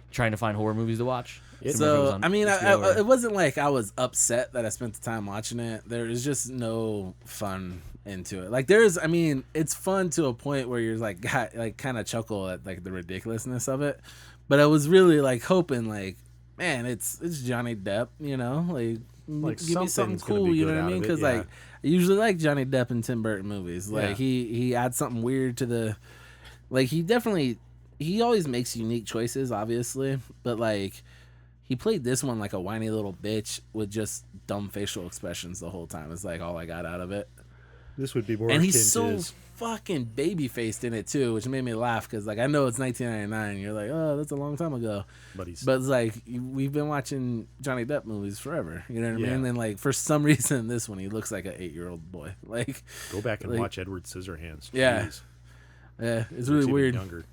Speaker 3: trying to find horror movies to watch.
Speaker 1: So I mean, it wasn't like I was upset that I spent the time watching it. There is just no fun into it. Like it's fun to a point where you're like kind of chuckle at like the ridiculousness of it. But I was really like hoping like, man, it's Johnny Depp, like give me something cool, you know what I mean? Because like I usually like Johnny Depp and Tim Burton movies. Like he adds something weird to the, like he always makes unique choices, obviously, but like he played this one like a whiny little bitch with just dumb facial expressions the whole time. It's like all I got out of it.
Speaker 2: This would be more.
Speaker 1: And he's
Speaker 2: akin
Speaker 1: so
Speaker 2: to his-
Speaker 1: fucking baby faced in it too, which made me laugh because like I know it's 1999. And you're like, oh, that's a long time ago. But it's like we've been watching Johnny Depp movies forever. You know what I mean? And like for some reason, this one he looks like an 8-year-old boy. Like
Speaker 2: go back and watch Edward Scissorhands.
Speaker 1: Yeah,
Speaker 2: Jeez.
Speaker 1: yeah, it's
Speaker 2: Looks
Speaker 1: really
Speaker 2: even
Speaker 1: weird.
Speaker 2: Younger.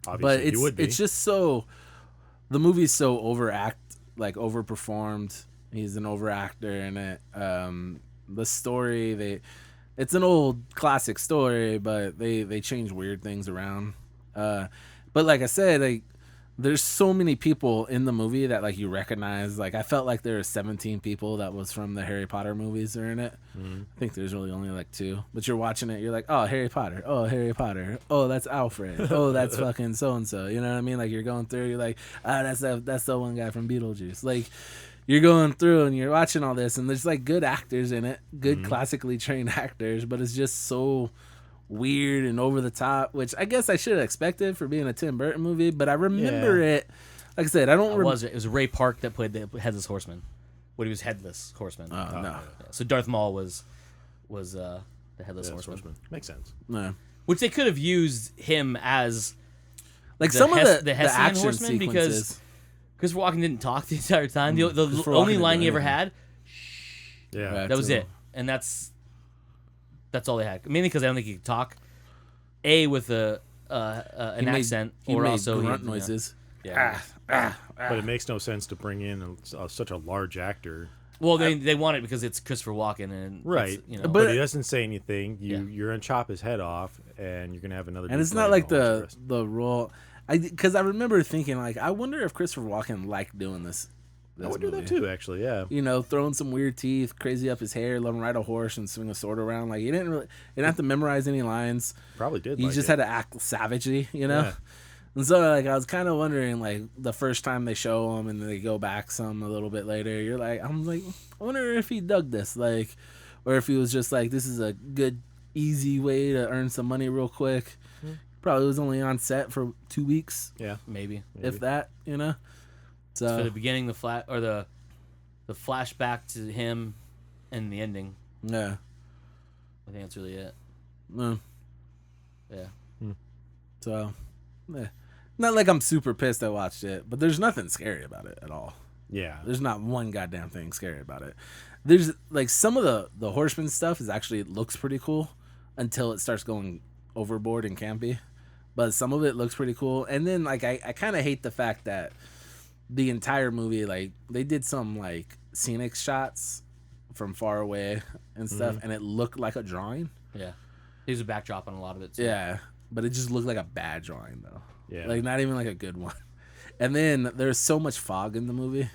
Speaker 2: Obviously,
Speaker 1: but
Speaker 2: you would be.
Speaker 1: it's just so the movie's so overperformed. He's an overactor in it. The story, it's an old classic story, but they change weird things around. But like I said, like there's so many people in the movie that like you recognize. Like I felt like there were 17 people that was from the Harry Potter movies are in it. I think there's really only like 2, but you're watching it, you're like, oh, Harry Potter, oh, Harry Potter, oh, that's Alfred, oh, that's fucking so and so. You know what I mean? Like you're going through, you're like, that's the one guy from Beetlejuice. Like you're going through and you're watching all this, and there's like good actors in it, good classically trained actors, but it's just so weird and over the top, which I guess I should have expected for being a Tim Burton movie, but I remember it. Like I said, I don't.
Speaker 3: It was Ray Park that played the Headless Horseman. When he was Headless Horseman.
Speaker 1: No.
Speaker 3: Yeah. So Darth Maul was the Headless Horseman.
Speaker 2: Makes sense.
Speaker 1: No.
Speaker 3: Which they could have used him as
Speaker 1: Like some of the
Speaker 3: Hessian
Speaker 1: action
Speaker 3: Horseman
Speaker 1: sequences.
Speaker 3: because Christopher Walken didn't talk the entire time. The
Speaker 1: Christopher
Speaker 3: only
Speaker 1: Walken
Speaker 3: line he
Speaker 1: didn't
Speaker 3: ever
Speaker 1: do
Speaker 3: had,
Speaker 2: Yeah.
Speaker 3: that was it, and that's all they had. Mainly because I don't think he could talk. With an accent,
Speaker 1: He
Speaker 3: or
Speaker 1: made
Speaker 3: also
Speaker 1: grunt noises.
Speaker 3: Yeah.
Speaker 2: But it makes no sense to bring in such a large actor.
Speaker 3: Well, they want it because it's Christopher Walken, and
Speaker 2: Right.
Speaker 3: you know.
Speaker 2: But he doesn't say anything.
Speaker 3: Yeah.
Speaker 2: You're gonna chop his head off, and you're gonna have another.
Speaker 1: And
Speaker 2: dude
Speaker 1: it's not
Speaker 2: playing
Speaker 1: like
Speaker 2: all rest.
Speaker 1: the role. Because I remember thinking like, I wonder if Christopher Walken liked doing this.
Speaker 2: I would do that
Speaker 1: movie.
Speaker 2: too, actually. Yeah.
Speaker 1: You know, throwing some weird teeth, crazy up his hair, let him ride a horse and swing a sword around. Like he didn't have to memorize any lines.
Speaker 2: Probably did.
Speaker 1: He
Speaker 2: like
Speaker 1: just
Speaker 2: it.
Speaker 1: had to act savagely, you know.
Speaker 2: Yeah.
Speaker 1: And so like I was kind of wondering, like the first time they show him and they go back some a little bit later, I'm like, I wonder if he dug this, like, or if he was just like, this is a good easy way to earn some money real quick. Probably was only on set for 2 weeks,
Speaker 2: Yeah.
Speaker 3: maybe.
Speaker 1: if that, you know. So
Speaker 3: For the beginning, the flashback to him, and the ending.
Speaker 1: yeah,
Speaker 3: I think that's really it.
Speaker 1: mm.
Speaker 3: Yeah.
Speaker 1: So not like I'm super pissed I watched it, but there's nothing scary about it at all.
Speaker 2: Yeah.
Speaker 1: There's not one goddamn thing scary about it. There's like some of the horseman stuff is actually looks pretty cool until it starts going overboard and campy. But some of it looks pretty cool. And then like I kind of hate the fact that the entire movie, like they did some like scenic shots from far away and stuff, and it looked like a drawing.
Speaker 3: Yeah. There's a backdrop on a lot of it too.
Speaker 1: Yeah, but it just looked like a bad drawing though.
Speaker 2: Yeah.
Speaker 1: Like not even like a good one. And then there's so much fog in the movie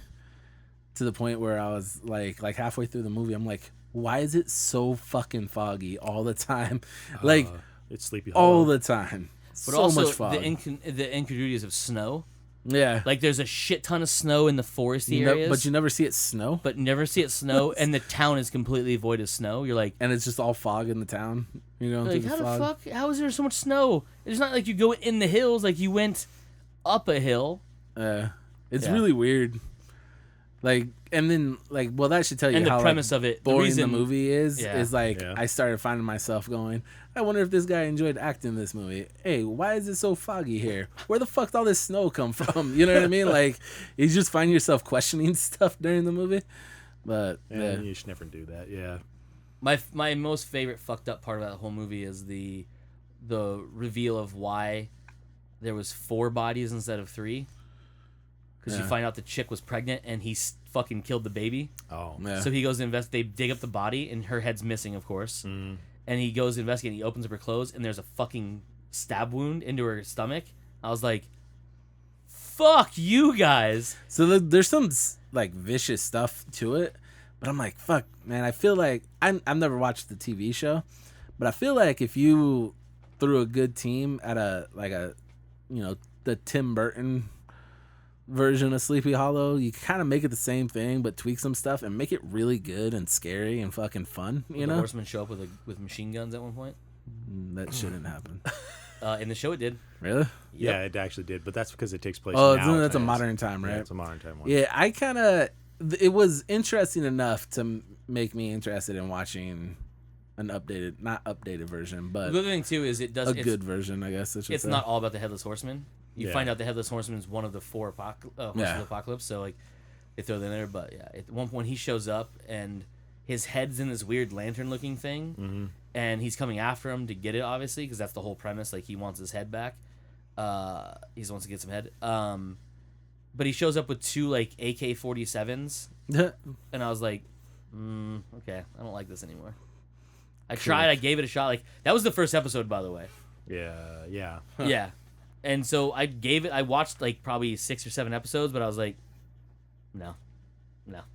Speaker 1: to the point where I was like halfway through the movie, I'm like, why is it so fucking foggy all the time? Like
Speaker 2: It's Sleepy
Speaker 1: all
Speaker 2: Hollow.
Speaker 1: the time.
Speaker 3: But
Speaker 1: So
Speaker 3: also
Speaker 1: much fog.
Speaker 3: the incongruities of snow.
Speaker 1: Yeah.
Speaker 3: Like there's a shit ton of snow in the foresty areas,
Speaker 1: But you never see it snow.
Speaker 3: but never see it snow, and the town is completely void of snow. You're like,
Speaker 1: And it's just all fog in the town. You know,
Speaker 3: how the fuck? How is there so much snow? It's not like you go in the hills. Like you went up a hill.
Speaker 1: It's
Speaker 3: Yeah.
Speaker 1: really weird. Like, and then like, well, that should tell you
Speaker 3: And the
Speaker 1: how
Speaker 3: premise
Speaker 1: like,
Speaker 3: of it, the
Speaker 1: boring
Speaker 3: reason-
Speaker 1: the movie is.
Speaker 3: Yeah.
Speaker 1: Is like
Speaker 2: Yeah.
Speaker 1: I started finding myself going, I wonder if this guy enjoyed acting in this movie. Hey, why is it so foggy here? Where the fuck did all this snow come from? You know what I mean? Like, you just find yourself questioning stuff during the movie. But
Speaker 2: And you should never do that. Yeah.
Speaker 3: My most favorite fucked up part about the whole movie is the reveal of why there was 4 bodies instead of 3. Because you
Speaker 1: Yeah.
Speaker 3: find out the chick was pregnant and he fucking killed the baby.
Speaker 2: Oh.
Speaker 1: yeah.
Speaker 3: So he goes to investigate. They dig up the body and her head's missing, of course. And he goes to investigate. And he opens up her clothes and there's a fucking stab wound into her stomach. I was like, "Fuck you guys!"
Speaker 1: So there's some like vicious stuff to it, but I'm like, fuck, man. I feel like I've never watched the TV show, but I feel like if you threw a good team at the Tim Burton version of Sleepy Hollow, you kind of make it the same thing, but tweak some stuff and make it really good and scary and fucking fun. You
Speaker 3: The
Speaker 1: know,
Speaker 3: horsemen show up with machine guns at one point.
Speaker 1: that shouldn't happen.
Speaker 3: In the show, it did.
Speaker 1: Really?
Speaker 2: Yeah, it actually did, but that's because it takes place.
Speaker 1: Oh,
Speaker 2: now
Speaker 1: that's a
Speaker 2: times.
Speaker 1: modern time, right?
Speaker 2: Yeah, it's a modern time one.
Speaker 1: Yeah, I kind of. It was interesting enough to make me interested in watching an not updated version, but
Speaker 3: The other thing too is it's
Speaker 1: good version, I guess.
Speaker 3: It's not all about the headless horseman. You
Speaker 2: Yeah.
Speaker 3: find out the headless horseman is one of the 4 horses of the apocalypse. So like they throw that in there, but yeah, at one point he shows up and his head's in this weird lantern-looking thing, and he's coming after him to get it, obviously, because that's the whole premise. Like he wants his head back. He just wants to get some head. But he shows up with 2 like AK-47s, and I was like, okay, I don't like this anymore. I tried. I gave it a shot. Like that was the first episode, by the way.
Speaker 2: Yeah.
Speaker 3: Yeah, and so I gave it. I watched like probably 6 or 7 episodes, but I was like, no,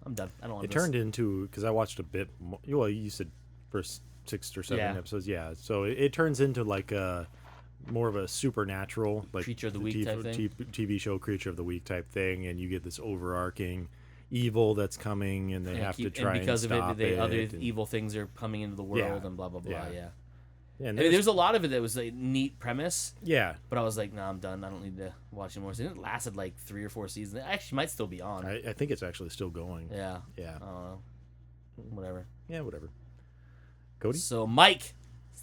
Speaker 3: I'm done. I don't want.
Speaker 2: It turned into because I watched a bit. Well, you said first 6 or 7 episodes. Yeah, so it turns into like a more of a supernatural, like
Speaker 3: Creature of the Week type thing.
Speaker 2: TV show Creature of the Week type thing, and you get this overarching evil that's coming, and they have to try and
Speaker 3: because
Speaker 2: stop
Speaker 3: of it, other
Speaker 2: and,
Speaker 3: evil things are coming into the world and blah blah blah.
Speaker 2: Yeah.
Speaker 3: Yeah,
Speaker 2: and
Speaker 3: there's a lot of it that was a neat premise.
Speaker 2: Yeah,
Speaker 3: but I was like, nah, I'm done. I don't need to watch anymore. So it lasted like 3 or 4 seasons. It actually might still be on.
Speaker 2: I think it's actually still going.
Speaker 3: Yeah.
Speaker 2: Yeah.
Speaker 3: I don't know. Whatever.
Speaker 2: Yeah, whatever. Cody?
Speaker 3: So, Mike,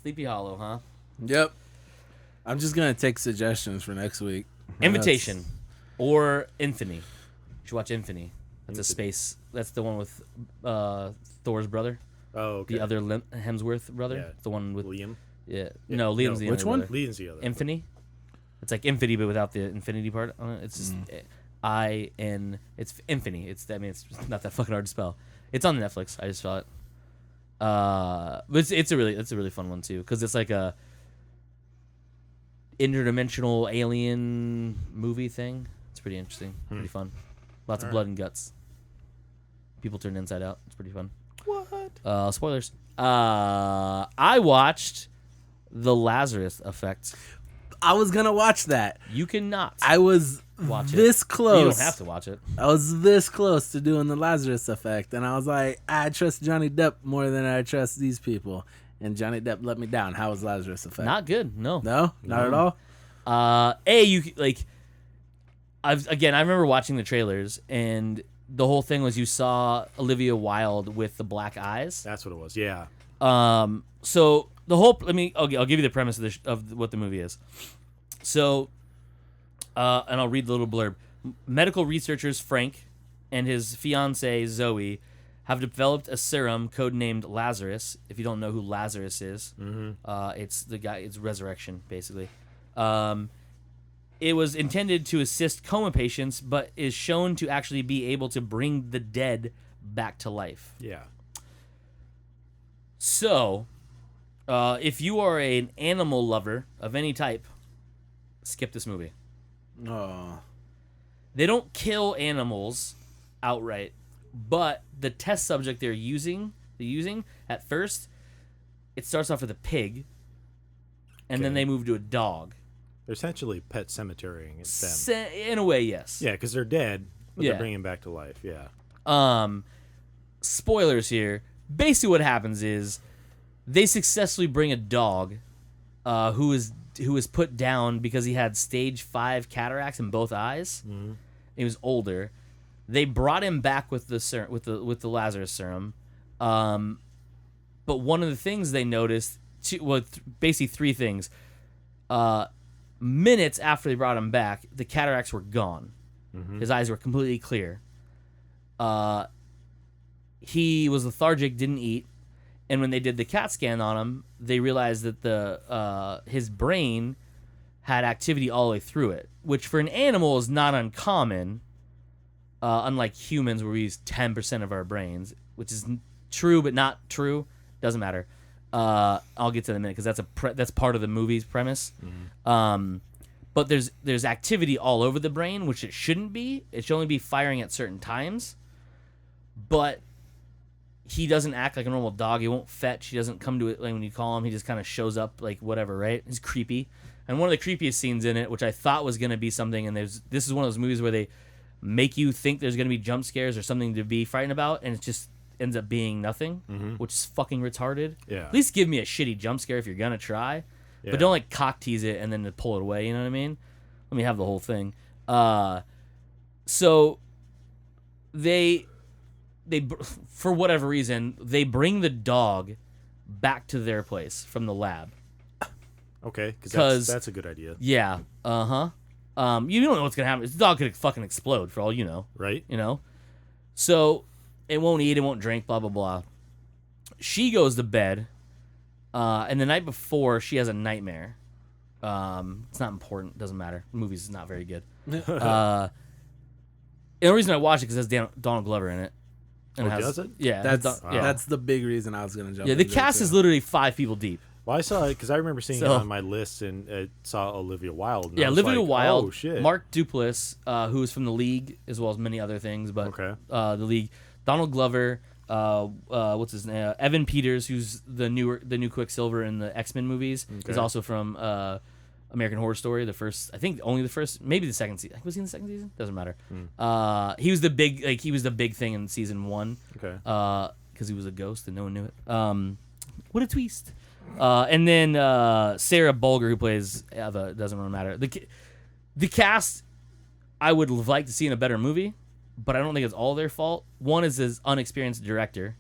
Speaker 3: Sleepy Hollow, huh?
Speaker 1: Yep. I'm just gonna take suggestions for next week.
Speaker 3: Invitation or Infinity. You should watch Infinity. That's a space. That's the one with Thor's brother.
Speaker 2: Oh, okay.
Speaker 3: The other Hemsworth brother.
Speaker 2: Yeah.
Speaker 3: The one with
Speaker 2: Liam.
Speaker 3: Yeah. No, Liam's the
Speaker 1: which
Speaker 3: other
Speaker 1: one?
Speaker 3: brother.
Speaker 2: Liam's the other.
Speaker 3: Infinity. It's like Infinity, but without the infinity part on it. It's just It's Infinity. It's it's not that fucking hard to spell. It's on Netflix. I just saw it. But it's a really fun one too because it's like a interdimensional alien movie thing. It's pretty interesting. Pretty fun. Lots of blood and guts. People turn inside out. It's pretty fun.
Speaker 2: What?
Speaker 3: Spoilers. I watched The Lazarus Effect.
Speaker 1: I was gonna watch that.
Speaker 3: You cannot.
Speaker 1: I was
Speaker 3: watch
Speaker 1: this
Speaker 3: it.
Speaker 1: close.
Speaker 3: You don't have to watch it.
Speaker 1: I was this close to doing The Lazarus Effect, and I was like, I trust Johnny Depp more than I trust these people, and Johnny Depp let me down. How was Lazarus Effect?
Speaker 3: Not good. No.
Speaker 1: No, not at all.
Speaker 3: You like. I remember watching the trailers, and the whole thing was you saw Olivia Wilde with the black eyes.
Speaker 2: That's what it was. Yeah.
Speaker 3: So the whole. I'll give you the premise of what the movie is. So, and I'll read the little blurb. Medical researchers Frank and his fiancée Zoe have developed a serum codenamed Lazarus. If you don't know who Lazarus is, it's the guy. It's resurrection, basically. It was intended to assist coma patients, but is shown to actually be able to bring the dead back to life.
Speaker 2: Yeah.
Speaker 3: So, if you are an animal lover of any type, skip this movie.
Speaker 1: Oh,
Speaker 3: They don't kill animals outright, but the test subject they're using at first, it starts off with a pig, and then
Speaker 2: Okay.
Speaker 3: they move to a dog.
Speaker 2: They're essentially pet cemeterying them.
Speaker 3: In a way, yes.
Speaker 2: Yeah, because they're dead, but
Speaker 3: Yeah.
Speaker 2: they're bringing them back to life. Yeah.
Speaker 3: Spoilers here. Basically, what happens is they successfully bring a dog, who was put down because he had stage 5 cataracts in both eyes. Mm-hmm. He was older. They brought him back with the Lazarus serum, but one of the things they noticed, basically 3 things. Minutes after they brought him back, the cataracts were gone. Mm-hmm. His eyes were completely clear. He was lethargic, didn't eat, and when they did the CAT scan on him, they realized that his brain had activity all the way through it, which for an animal is not uncommon. Unlike humans, where we use 10% of our brains, which is true but not true, doesn't matter. I'll get to that in a minute because that's part of the movie's premise. Mm-hmm. But there's activity all over the brain, which it shouldn't be. It should only be firing at certain times. But he doesn't act like a normal dog. He won't fetch. He doesn't come to it like when you call him. He just kind of shows up like whatever, right? He's creepy. And one of the creepiest scenes in it, which I thought was going to be something, and this is one of those movies where they make you think there's going to be jump scares or something to be frightened about, and it just ends up being nothing, which is fucking retarded.
Speaker 2: Yeah.
Speaker 3: At least give me a shitty jump scare if you're going to try.
Speaker 2: Yeah.
Speaker 3: But don't like cock tease it and then to pull it away, you know what I mean? Let me have the whole thing. So they for whatever reason, they bring the dog back to their place from the lab.
Speaker 2: Okay, because that's a good idea.
Speaker 3: Yeah. You don't know what's gonna happen. This dog could fucking explode for all you know.
Speaker 2: Right.
Speaker 3: You know? So it won't eat, it won't drink, blah blah blah. She goes to bed, and the night before she has a nightmare. It's not important. Doesn't matter. The movie's not very good. And the reason I watched it because it has Donald Glover in it. And
Speaker 2: does it?
Speaker 3: Yeah.
Speaker 1: That's the big reason I was gonna jump.
Speaker 3: Yeah, the
Speaker 1: into it,
Speaker 3: cast
Speaker 1: too.
Speaker 3: is literally 5 people deep.
Speaker 2: Well, I saw it because I remember seeing it
Speaker 3: So-
Speaker 2: on my list and saw Olivia Wilde. And I
Speaker 3: Yeah,
Speaker 2: was
Speaker 3: Olivia
Speaker 2: like,
Speaker 3: Wilde,
Speaker 2: Oh shit.
Speaker 3: Mark Duplass, who is from The League, as well as many other things, but
Speaker 2: Okay.
Speaker 3: The League, Donald Glover, what's his name? Evan Peters, who's the new Quicksilver in the X-Men movies, is
Speaker 2: Okay.
Speaker 3: also from American Horror Story. Only the first, maybe the second season. Was he in the second season? Doesn't matter. He was the big thing in season 1.
Speaker 2: Okay.
Speaker 3: Because he was a ghost and no one knew it. What a twist. And then Sarah Bulger, who plays Eva, it doesn't really matter. The cast, I would like to see in a better movie, but I don't think it's all their fault. One is his unexperienced director.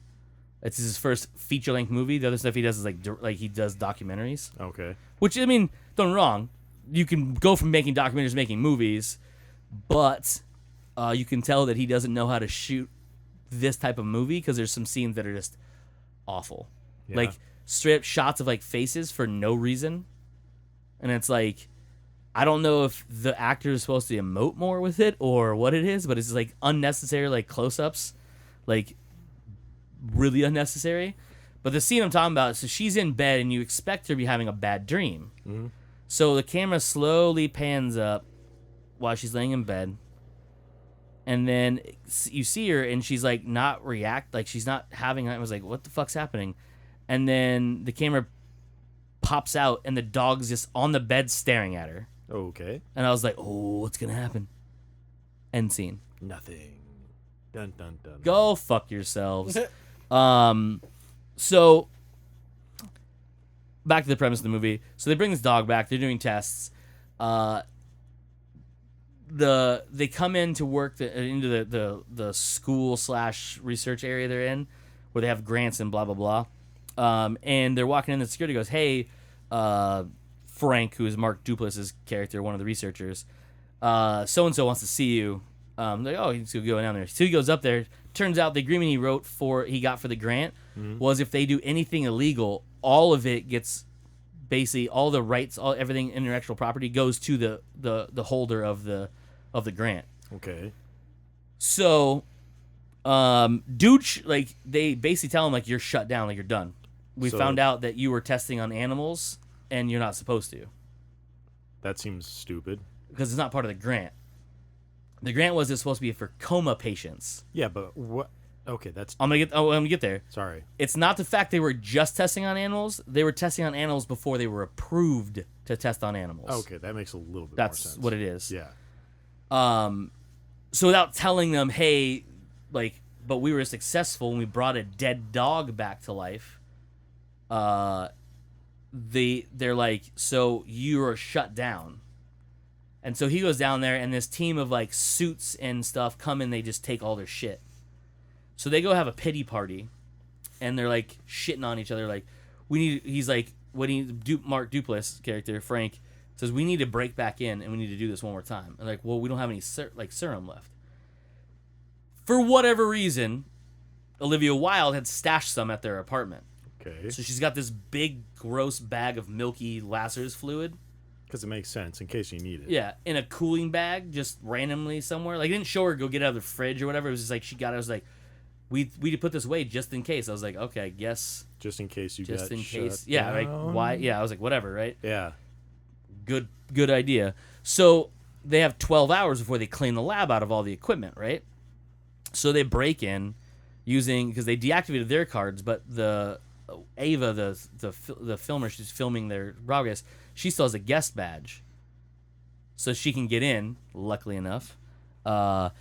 Speaker 3: It's his first feature-length movie. The other stuff he does is like he does documentaries.
Speaker 2: Okay.
Speaker 3: Which, I mean, don't get me wrong. You can go from making documentaries to making movies, but you can tell that he doesn't know how to shoot this type of movie because there's some scenes that are just awful.
Speaker 2: Yeah.
Speaker 3: Like, straight up shots of, like, faces for no reason. And it's like, I don't know if the actor is supposed to emote more with it or what it is, but it's, like, unnecessary, like, close-ups. Like, really unnecessary. But the scene I'm talking about, so she's in bed and you expect her to be having a bad dream.
Speaker 2: Mm-hmm.
Speaker 3: So the camera slowly pans up while she's laying in bed. And then you see her and she's like not react, like she's not having, I was like, what the fuck's happening? And then the camera pops out and the dog's just on the bed staring at her.
Speaker 2: Okay.
Speaker 3: And I was like, oh, what's going to happen? End scene.
Speaker 2: Nothing. Dun dun dun.
Speaker 3: Go fuck yourselves. So back to the premise of the movie. So they bring this dog back. They're doing tests. They come in to work into the school / research area they're in, where they have grants and blah blah blah. And they're walking in. The security goes, "Hey, Frank, who is Mark Duplass's character, one of the researchers, so and so wants to see you." Like, oh, he's gonna go down there. So he goes up there. Turns out the agreement he got for the grant was if they do anything illegal, all of it gets basically all the rights, everything intellectual property goes to the holder of the grant.
Speaker 2: Okay.
Speaker 3: So, Dooch, like they basically tell him like you're shut down, like you're done. We
Speaker 2: So-
Speaker 3: found out that you were testing on animals and you're not supposed to
Speaker 2: That seems stupid.
Speaker 3: because it's not part of the grant. The grant was supposed to be for coma patients.
Speaker 2: Yeah, but what? Okay, that's.
Speaker 3: I'm gonna get there.
Speaker 2: Sorry.
Speaker 3: It's not the fact they were just testing on animals. They were testing on animals before they were approved to test on animals.
Speaker 2: Okay, that makes a little bit more
Speaker 3: That's
Speaker 2: sense.
Speaker 3: what it is.
Speaker 2: Yeah.
Speaker 3: So without telling them, hey, like, but we were successful when we brought a dead dog back to life. They're like, so you are shut down. And so he goes down there, and this team of like suits and stuff come in. They just take all their shit. So they go have a pity party, and they're like shitting on each other. Like, he's like, Mark Duplass character Frank says we need to break back in, and we need to do this one more time. And like, well, we don't have any serum left. For whatever reason, Olivia Wilde had stashed some at their apartment.
Speaker 2: Okay.
Speaker 3: So she's got this big, gross bag of milky Lasser's fluid.
Speaker 2: Because it makes sense in case you need it.
Speaker 3: Yeah, in a cooling bag, just randomly somewhere. Like, I didn't show her go get it out of the fridge or whatever. It was just like she got it. I was like, we put this away just in case. I was like, okay, I guess
Speaker 2: Just in case you
Speaker 3: just
Speaker 2: got
Speaker 3: in
Speaker 2: shut
Speaker 3: case. Yeah, like
Speaker 2: down.
Speaker 3: why? Yeah, I was like, whatever, right?
Speaker 2: Yeah.
Speaker 3: Good idea. So they have 12 hours before they clean the lab out of all the equipment, right? So they break in because they deactivated their cards, but the Ava, the filmer, she's filming their progress. She still has a guest badge, so she can get in. Luckily enough,
Speaker 2: Because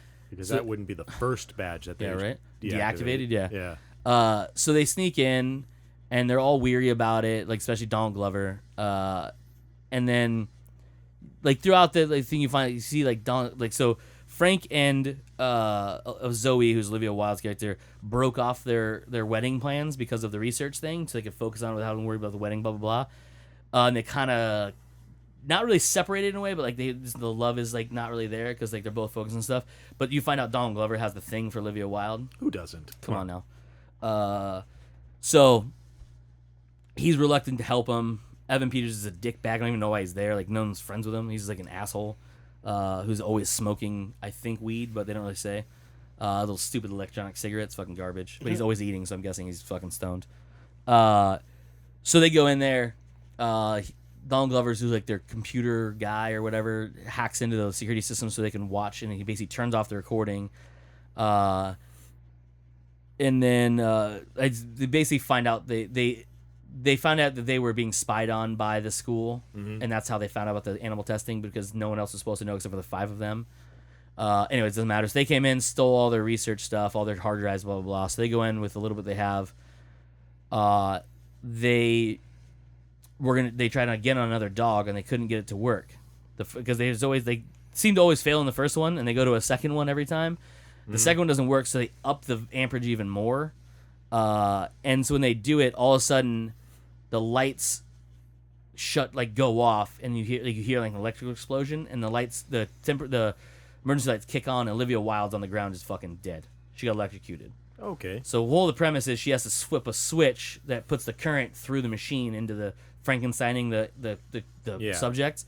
Speaker 3: So-
Speaker 2: that wouldn't be the first badge that they
Speaker 3: yeah, right.
Speaker 2: deactivated.
Speaker 3: Yeah.
Speaker 2: Yeah.
Speaker 3: So they sneak in, and they're all weary about it, like especially Donald Glover. And then, like throughout the thing, you see like so Frank and Zoe, who's Olivia Wilde's character, broke off their wedding plans because of the research thing, so they could focus on it without having to worry about the wedding, blah blah blah. And they kind of not really separated in a way, but like the love is like not really there because like they're both focused on stuff. But you find out Donald Glover has the thing for Olivia Wilde.
Speaker 2: Who doesn't?
Speaker 3: Come on now. So he's reluctant to help him. Evan Peters is a dickbag. I don't even know why he's there. Like, no one's friends with him. He's like an asshole who's always smoking, I think, weed, but they don't really say. Those stupid electronic cigarettes, fucking garbage. But he's always eating, so I'm guessing he's fucking stoned. So they go in there. Donald Glover's, who's like their computer guy or whatever, hacks into the security system so they can watch, and he basically turns off the recording. And then they basically find out they found out that they were being spied on by the school, and that's how they found out about the animal testing, because no one else was supposed to know except for the 5 of them. Anyways, it doesn't matter. So they came in, stole all their research stuff, all their hard drives, blah, blah, blah. So they go in with a little bit they have. They tried to get on another dog, and they couldn't get it to work. Because they seem to always fail in the first one, and they go to a second one every time. The second one doesn't work, so they up the amperage even more. And so when they do it, all of a sudden, the lights go off, and you hear like an electrical explosion, and the emergency lights kick on, and Olivia Wilde's on the ground just fucking dead. She got electrocuted.
Speaker 2: Okay.
Speaker 3: So the premise is she has to flip a switch that puts the current through the machine into the Frankensteining the subject.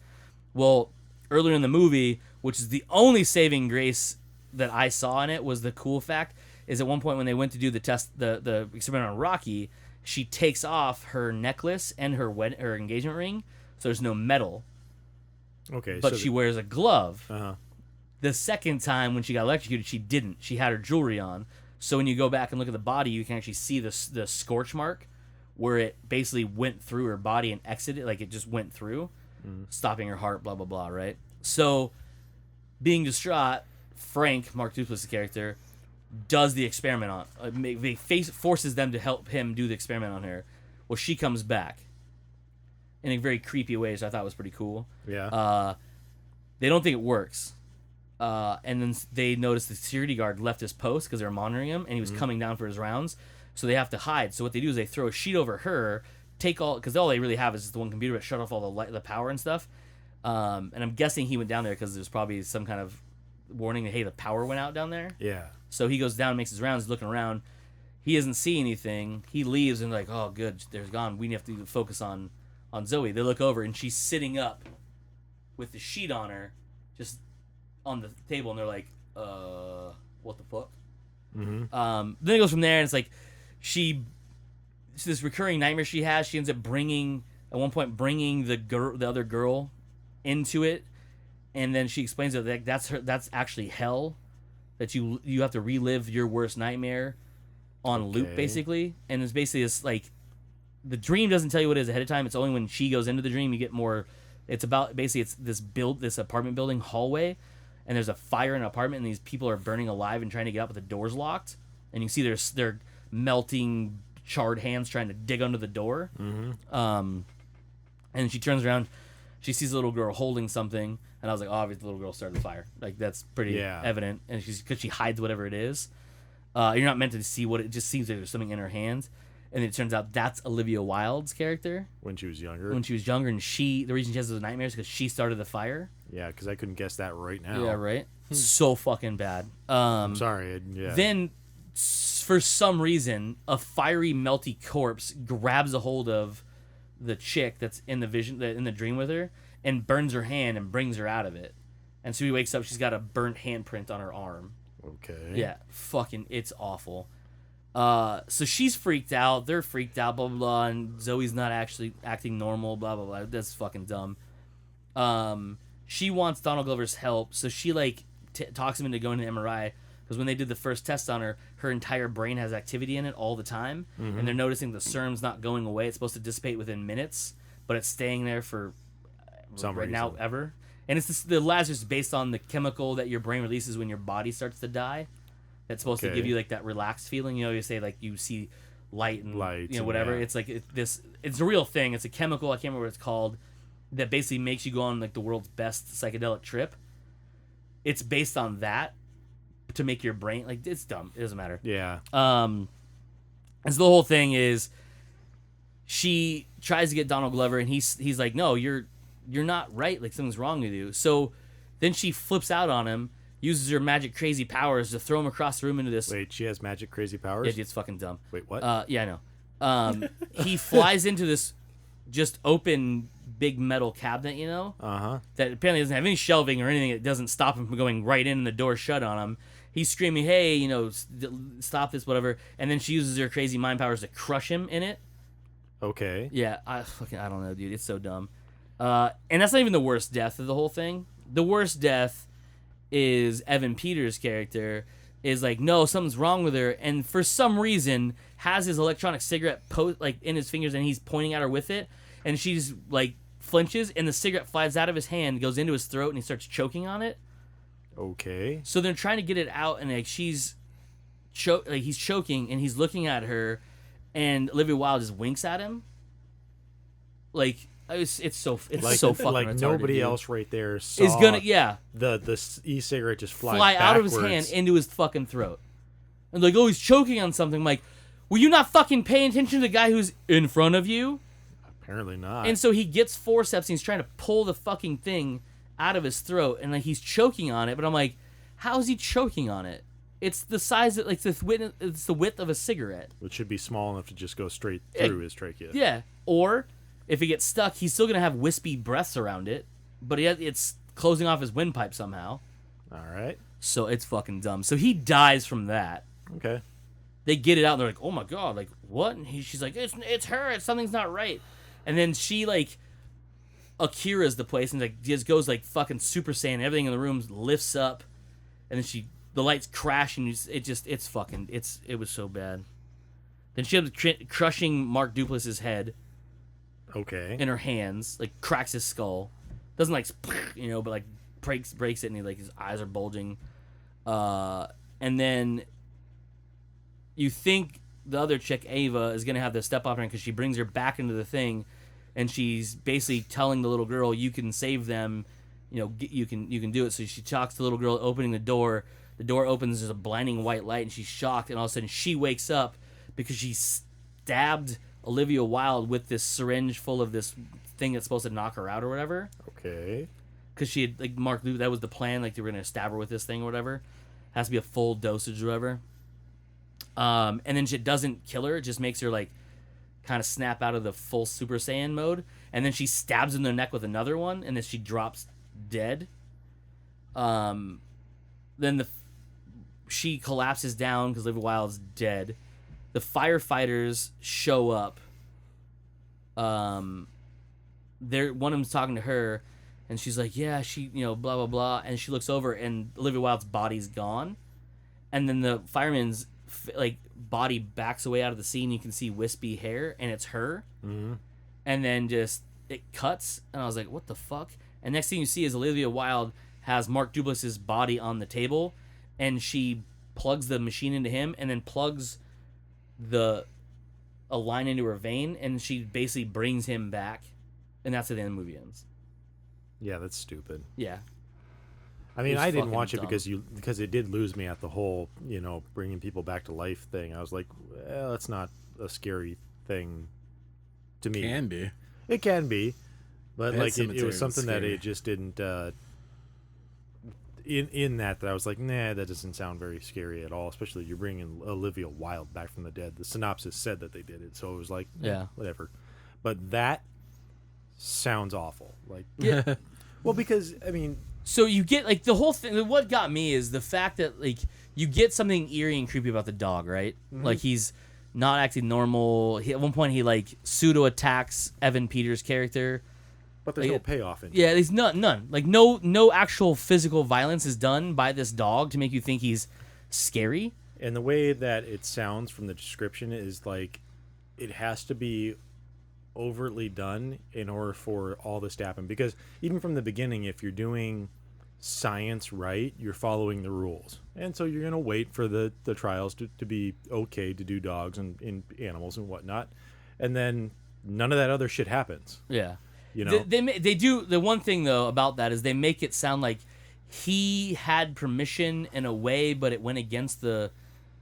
Speaker 3: Well, earlier in the movie, which is the only saving grace that I saw in it, was the cool fact is at one point when they went to do the test, the experiment on Rocky, she takes off her necklace and her engagement ring, so there's no metal.
Speaker 2: Okay.
Speaker 3: But she wears a glove.
Speaker 2: Uh-huh.
Speaker 3: The second time when she got electrocuted, she didn't. She had her jewelry on. So when you go back and look at the body, you can actually see the scorch mark where it basically went through her body and exited, like it just went through, stopping her heart, blah, blah, blah, right? So, being distraught, Frank, Mark Duplass's character, does the experiment on forces them to help him do the experiment on her. Well, she comes back in a very creepy way, so I thought it was pretty cool.
Speaker 2: Yeah.
Speaker 3: They don't think it works. And then they notice the security guard left his post because they were monitoring him, and he was coming down for his rounds. So they have to hide. So what they do is they throw a sheet over her, because all they really have is just the one computer, but shut off all the power and stuff. And I'm guessing he went down there because there's probably some kind of warning that, hey, the power went out down there.
Speaker 2: Yeah.
Speaker 3: So he goes down, makes his rounds, looking around. He doesn't see anything. He leaves and like, oh, good, there's gone. We have to focus on Zoe. They look over and she's sitting up with the sheet on her, just on the table, and they're like, what the fuck? Then it goes from there, and it's like it's this recurring nightmare she has. She ends up bringing the other girl into it, and then she explains that that's actually hell, that you have to relive your worst nightmare on loop, basically. And it's basically this, like, the dream doesn't tell you what it is ahead of time. It's only when she goes into the dream you get more. It's about basically it's this apartment building hallway, and there's a fire in an apartment, and these people are burning alive and trying to get out, but the door's locked, and you see their melting charred hands trying to dig under the door. And she turns around, she sees a little girl holding something, and I was like, oh, obviously the little girl started the fire. Like, that's pretty evident, and because she hides whatever it is. You're not meant to see what it just seems like there's something in her hand, and it turns out that's Olivia Wilde's character
Speaker 2: When she was younger.
Speaker 3: and the reason she has those nightmares is because she started the fire.
Speaker 2: Yeah, because I couldn't guess that right now.
Speaker 3: Yeah, right. So fucking bad.
Speaker 2: I'm sorry. Yeah.
Speaker 3: Then, for some reason, a fiery, melty corpse grabs a hold of the chick that's in the dream with her, and burns her hand and brings her out of it. And so he wakes up, she's got a burnt handprint on her arm.
Speaker 2: Okay.
Speaker 3: Yeah, fucking, it's awful. So she's freaked out, they're freaked out, blah, blah, blah, and Zoe's not actually acting normal, blah, blah, blah. That's fucking dumb. She wants Donald Glover's help, so she, like, talks him into going to MRI, because when they did the first test on her, her entire brain has activity in it all the time, and they're noticing the serum's not going away. It's supposed to dissipate within minutes, but it's staying there for
Speaker 2: Some
Speaker 3: right
Speaker 2: reason.
Speaker 3: now ever. And it's the Lazarus based on the chemical that your brain releases when your body starts to die. That's supposed to give you like that relaxed feeling. You know, you say like you see light and whatever.
Speaker 2: Yeah.
Speaker 3: It's like it's a real thing. It's a chemical. I can't remember what it's called. That basically makes you go on like the world's best psychedelic trip. It's based on that to make your brain like it's dumb. It doesn't matter.
Speaker 2: Yeah.
Speaker 3: And so the whole thing is, she tries to get Donald Glover, and he's like, no, you're not right. Like something's wrong with you. So then she flips out on him, uses her magic crazy powers to throw him across the room into this.
Speaker 2: Wait, she has magic crazy powers?
Speaker 3: Yeah, it's fucking dumb.
Speaker 2: Wait, what?
Speaker 3: Yeah, I know. He flies into this just open big metal cabinet, you know,
Speaker 2: Uh-huh.
Speaker 3: that apparently doesn't have any shelving or anything. That doesn't stop him from going right in and the door shut on him. He's screaming, "Hey, you know, stop this, whatever!" And then she uses her crazy mind powers to crush him in it.
Speaker 2: Okay.
Speaker 3: Yeah, I don't know, dude. It's so dumb. And that's not even the worst death of the whole thing. The worst death is Evan Peters' character is like, no, something's wrong with her, and for some reason has his electronic cigarette like in his fingers, and he's pointing at her with it, and she's like flinches, and the cigarette flies out of his hand, goes into his throat, and he starts choking on it.
Speaker 2: Okay.
Speaker 3: So they're trying to get it out, and like he's choking, and he's looking at her, and Olivia Wilde just winks at him. Like it's so fucking
Speaker 2: like
Speaker 3: retarded,
Speaker 2: nobody
Speaker 3: dude.
Speaker 2: else right there saw
Speaker 3: Is gonna
Speaker 2: the e-cigarette just
Speaker 3: fly out of his hand into his fucking throat, and like, oh, he's choking on something. I'm like, were you not fucking paying attention to the guy who's in front of you?
Speaker 2: Apparently not.
Speaker 3: And so he gets forceps, and he's trying to pull the fucking thing out of his throat, and like he's choking on it. But I'm like, how is he choking on it? It's the size of it's the width of a cigarette.
Speaker 2: Which should be small enough to just go straight through his trachea.
Speaker 3: Yeah. Or if it gets stuck, he's still gonna have wispy breaths around it, but it's closing off his windpipe somehow.
Speaker 2: All right.
Speaker 3: So it's fucking dumb. So he dies from that.
Speaker 2: Okay.
Speaker 3: They get it out, and they're like, "Oh my god, like what?" And she's like, "It's her. Something's not right." And then she like Akira's the place, and like just goes like fucking Super Saiyan. Everything in the room lifts up, and then the lights crash, and it was so bad. Then she ends up crushing Mark Duplass's head.
Speaker 2: Okay.
Speaker 3: In her hands, like cracks his skull. Doesn't like, you know, but like breaks it, and he like his eyes are bulging. And then you think the other chick, Ava, is gonna have the step off her because she brings her back into the thing, and she's basically telling the little girl, "You can save them, you know, you can do it." So she talks to the little girl, opening the door. The door opens, there's a blinding white light, and she's shocked, and all of a sudden she wakes up because she stabbed Olivia Wilde with this syringe full of this thing that's supposed to knock her out or whatever.
Speaker 2: Okay.
Speaker 3: Because she had, like, Mark Luke, that was the plan, like, they were going to stab her with this thing or whatever. Has to be a full dosage or whatever. And then it doesn't kill her, it just makes her, like, kind of snap out of the full Super Saiyan mode. And then she stabs in the neck with another one, and then she drops dead. Then she collapses down because Olivia Wilde's dead. The firefighters show up. One of them's talking to her, and she's like, "Yeah, she, you know, blah blah blah." And she looks over, and Olivia Wilde's body's gone. And then the fireman's like body backs away out of the scene. You can see wispy hair, and it's her.
Speaker 2: Mm-hmm.
Speaker 3: And then just it cuts, and I was like, "What the fuck?" And next thing you see is Olivia Wilde has Mark Duplass's body on the table, and she plugs the machine into him, and then plugs a line into her vein, and she basically brings him back, and that's how the end of the movie ends.
Speaker 2: Yeah, that's stupid.
Speaker 3: Yeah.
Speaker 2: I mean, I didn't watch
Speaker 3: dumb.
Speaker 2: it because it did lose me at the whole, you know, bringing people back to life thing. I was like, well, that's not a scary thing to me.
Speaker 1: Can be.
Speaker 2: It can be, but
Speaker 1: Pet
Speaker 2: like it
Speaker 1: Cemetery
Speaker 2: was something that
Speaker 1: scary.
Speaker 2: it just didn't. In that I was like, nah, that doesn't sound very scary at all. Especially you're bringing Olivia Wilde back from the dead. The synopsis said that they did it, so it was like,
Speaker 3: Yeah.
Speaker 2: whatever. But that sounds awful. Like,
Speaker 3: Yeah.
Speaker 2: well, because I mean,
Speaker 3: So you get like the whole thing. What got me is the fact that like you get something eerie and creepy about the dog, right?
Speaker 2: Mm-hmm.
Speaker 3: Like he's not acting normal. At one point he like pseudo attacks Evan Peters' character.
Speaker 2: but there's
Speaker 3: Like,
Speaker 2: no payoff in it.
Speaker 3: Yeah, there's none. Like no actual physical violence is done by this dog to make you think he's scary.
Speaker 2: And the way that it sounds from the description is like it has to be overtly done in order for all this to happen. Because even from the beginning, if you're doing science right, you're following the rules. And so you're going to wait for the trials to be okay to do dogs and animals and whatnot. And then none of that other shit happens.
Speaker 3: Yeah.
Speaker 2: You know?
Speaker 3: They do. The one thing though about that is they make it sound like he had permission in a way, but it went against the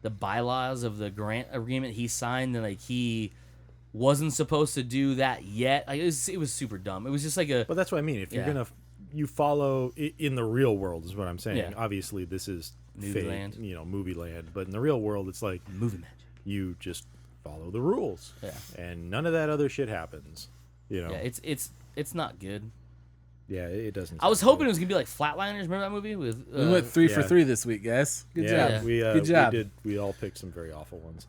Speaker 3: bylaws of the grant agreement he signed, and like he wasn't supposed to do that yet. Like, it was super dumb. It was just like a.
Speaker 2: But that's what I mean. If you're
Speaker 3: Yeah.
Speaker 2: gonna, you follow in the real world is what I'm saying.
Speaker 3: Yeah.
Speaker 2: Obviously, this is
Speaker 3: Movie
Speaker 2: fake,
Speaker 3: land.
Speaker 2: you know, movie land. But in the real world, it's like
Speaker 3: Movie magic.
Speaker 2: you just follow the rules.
Speaker 3: Yeah.
Speaker 2: And none of that other shit happens. You know.
Speaker 3: Yeah, it's not good.
Speaker 2: Yeah, it doesn't.
Speaker 3: I was
Speaker 2: sound
Speaker 3: hoping it
Speaker 2: good.
Speaker 3: was gonna be like Flatliners. Remember that movie with?
Speaker 1: We went 3 for
Speaker 2: yeah.
Speaker 1: 3 this week, guys. Good
Speaker 2: Yeah,
Speaker 1: job.
Speaker 2: we
Speaker 1: Good job.
Speaker 2: We all picked some very awful ones.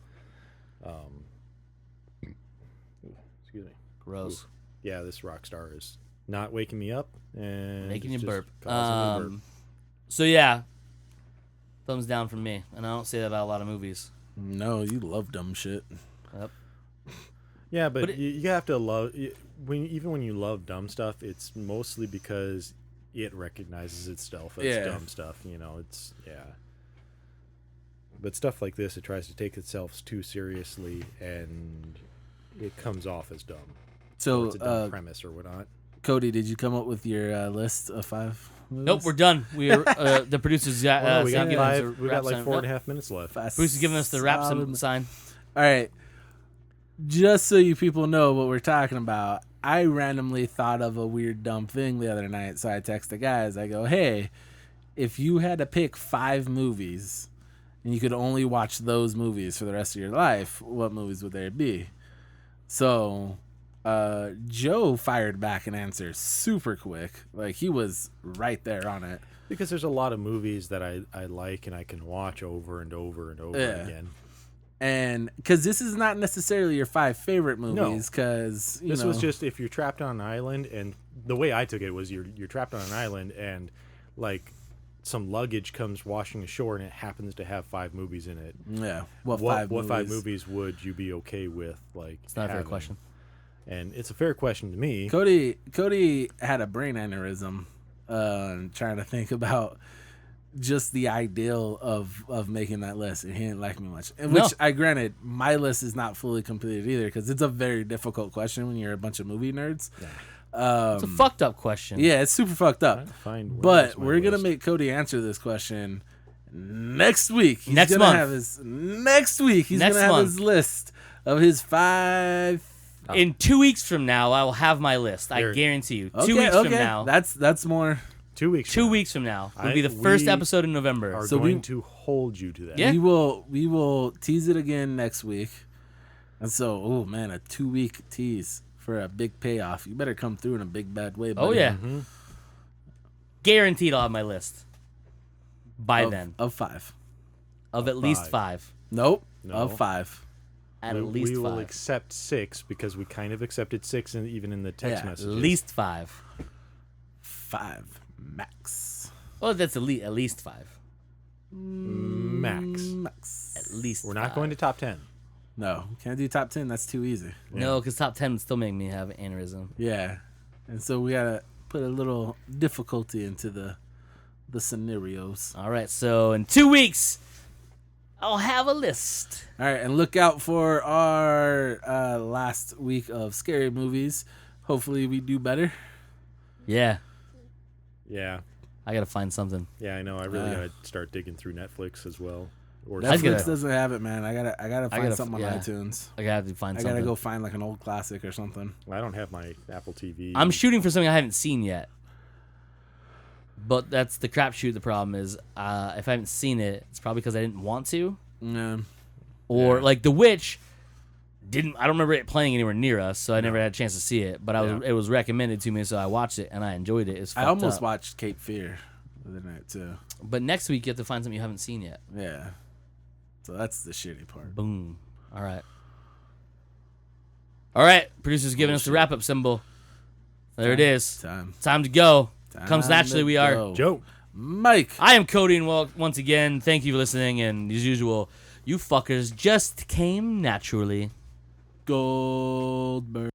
Speaker 2: Excuse me.
Speaker 3: Gross.
Speaker 2: Yeah, this rock star is not waking me up and
Speaker 3: Making
Speaker 2: it's
Speaker 3: you
Speaker 2: just
Speaker 3: burp.
Speaker 2: causing me to burp.
Speaker 3: So yeah, thumbs down from me, and I don't say that about a lot of movies.
Speaker 1: No, you love dumb shit.
Speaker 3: Yep.
Speaker 2: Yeah, but,
Speaker 3: but
Speaker 2: you have to love even when you love dumb stuff, it's mostly because it recognizes itself as dumb stuff. You know, it's But stuff like this, it tries to take itself too seriously, and it comes off as dumb.
Speaker 1: So,
Speaker 2: Or it's a dumb premise or whatnot.
Speaker 1: Cody, did you come up with your list of 5 movies?
Speaker 3: Nope, we're done. We're the producers got.
Speaker 2: Well, no, we got
Speaker 3: giving us a
Speaker 2: five. We
Speaker 3: wrap
Speaker 2: got like
Speaker 3: sign.
Speaker 2: 4.5 minutes left.
Speaker 3: Bruce is giving us the wrap
Speaker 1: Solid.
Speaker 3: sign.
Speaker 1: All right. Just so you people know what we're talking about, I randomly thought of a weird, dumb thing the other night. So I text the guys. I go, hey, if you had to pick 5 movies and you could only watch those movies for the rest of your life, what movies would there be? So Joe fired back an answer super quick. Like, he was right there on it.
Speaker 2: Because there's a lot of movies that I like and I can watch over and over and over again.
Speaker 1: And because this is not necessarily your 5 favorite movies, because
Speaker 2: this was just if you're trapped on an island, and the way I took it was you're trapped on an island and like some luggage comes washing ashore and it happens to have 5 movies in it.
Speaker 1: Yeah.
Speaker 2: What 5 movies would you be okay with? Like,
Speaker 3: It's not a fair question.
Speaker 2: And it's a fair question to me.
Speaker 1: Cody had a brain aneurysm trying to think about just the ideal of making that list, and he didn't like me much. And which I granted, my list is not fully completed either, because it's a very difficult question when you're a bunch of movie nerds.
Speaker 3: It's a fucked up question.
Speaker 1: Yeah, it's super fucked up. But we're gonna
Speaker 2: list.
Speaker 1: make Cody answer this question next week. He's
Speaker 3: Next
Speaker 1: gonna
Speaker 3: month.
Speaker 1: have his next week. He's
Speaker 3: Next
Speaker 1: gonna have
Speaker 3: month.
Speaker 1: his list of his 5.
Speaker 3: In 2 weeks from now, I will have my list. I guarantee you. 2 weeks from now.
Speaker 1: That's more.
Speaker 2: 2 weeks.
Speaker 3: 2 weeks from now will be the first episode in November.
Speaker 2: Are
Speaker 1: So
Speaker 2: going to hold you to that.
Speaker 3: Yeah.
Speaker 1: We will tease it again next week. And so, oh man, a 2-week tease for a big payoff. You better come through in a big bad way, buddy.
Speaker 3: Oh yeah. Guaranteed I'll have my list by then.
Speaker 1: Of 5.
Speaker 3: Of at least 5.
Speaker 1: Nope.
Speaker 2: No.
Speaker 1: Of 5.
Speaker 3: At
Speaker 2: we
Speaker 3: least 5.
Speaker 2: will accept 6 because we kind of accepted 6 even in the text
Speaker 1: Yeah,
Speaker 2: messages.
Speaker 3: At least 5.
Speaker 1: 5 max.
Speaker 3: Well, that's at least 5.
Speaker 2: Max.
Speaker 3: At least
Speaker 2: We're not
Speaker 3: 5.
Speaker 2: going to top 10.
Speaker 1: No, can't do top 10. That's too easy.
Speaker 3: No, because top 10 would still make me have aneurysm.
Speaker 1: Yeah, and so we gotta put a little difficulty into the scenarios.
Speaker 3: All right, so in 2 weeks, I'll have a list.
Speaker 1: All right, and look out for our last week of scary movies. Hopefully, we do better.
Speaker 3: Yeah,
Speaker 2: Yeah.
Speaker 3: I got to find something.
Speaker 2: Yeah, I know. I really got to start digging through Netflix as well. Or
Speaker 1: Netflix doesn't have it, man. I gotta find something on
Speaker 3: yeah.
Speaker 1: iTunes.
Speaker 3: I got to find
Speaker 1: I
Speaker 3: something.
Speaker 1: gotta go find like an old classic or something.
Speaker 2: I don't have my Apple TV.
Speaker 3: I'm shooting for something I haven't seen yet. But that's the crapshoot. The problem is, if I haven't seen it, it's probably because I didn't want to.
Speaker 1: Yeah.
Speaker 3: Or like The Witch, I don't remember it playing anywhere near us, so I never had a chance to see it. But it was recommended to me, so I watched it and I enjoyed it. It's
Speaker 1: I almost
Speaker 3: up.
Speaker 1: watched Cape Fear the other night too.
Speaker 3: But next week you have to find something you haven't seen yet.
Speaker 1: Yeah. So that's the shitty part.
Speaker 3: Boom. All right. All right. Producer's giving us the wrap up symbol. There it is. Time to go. Comes naturally. We are
Speaker 2: Joe.
Speaker 1: Mike.
Speaker 3: I am Cody, and once again, thank you for listening. And as usual, you fuckers just came naturally.
Speaker 1: Goldberg.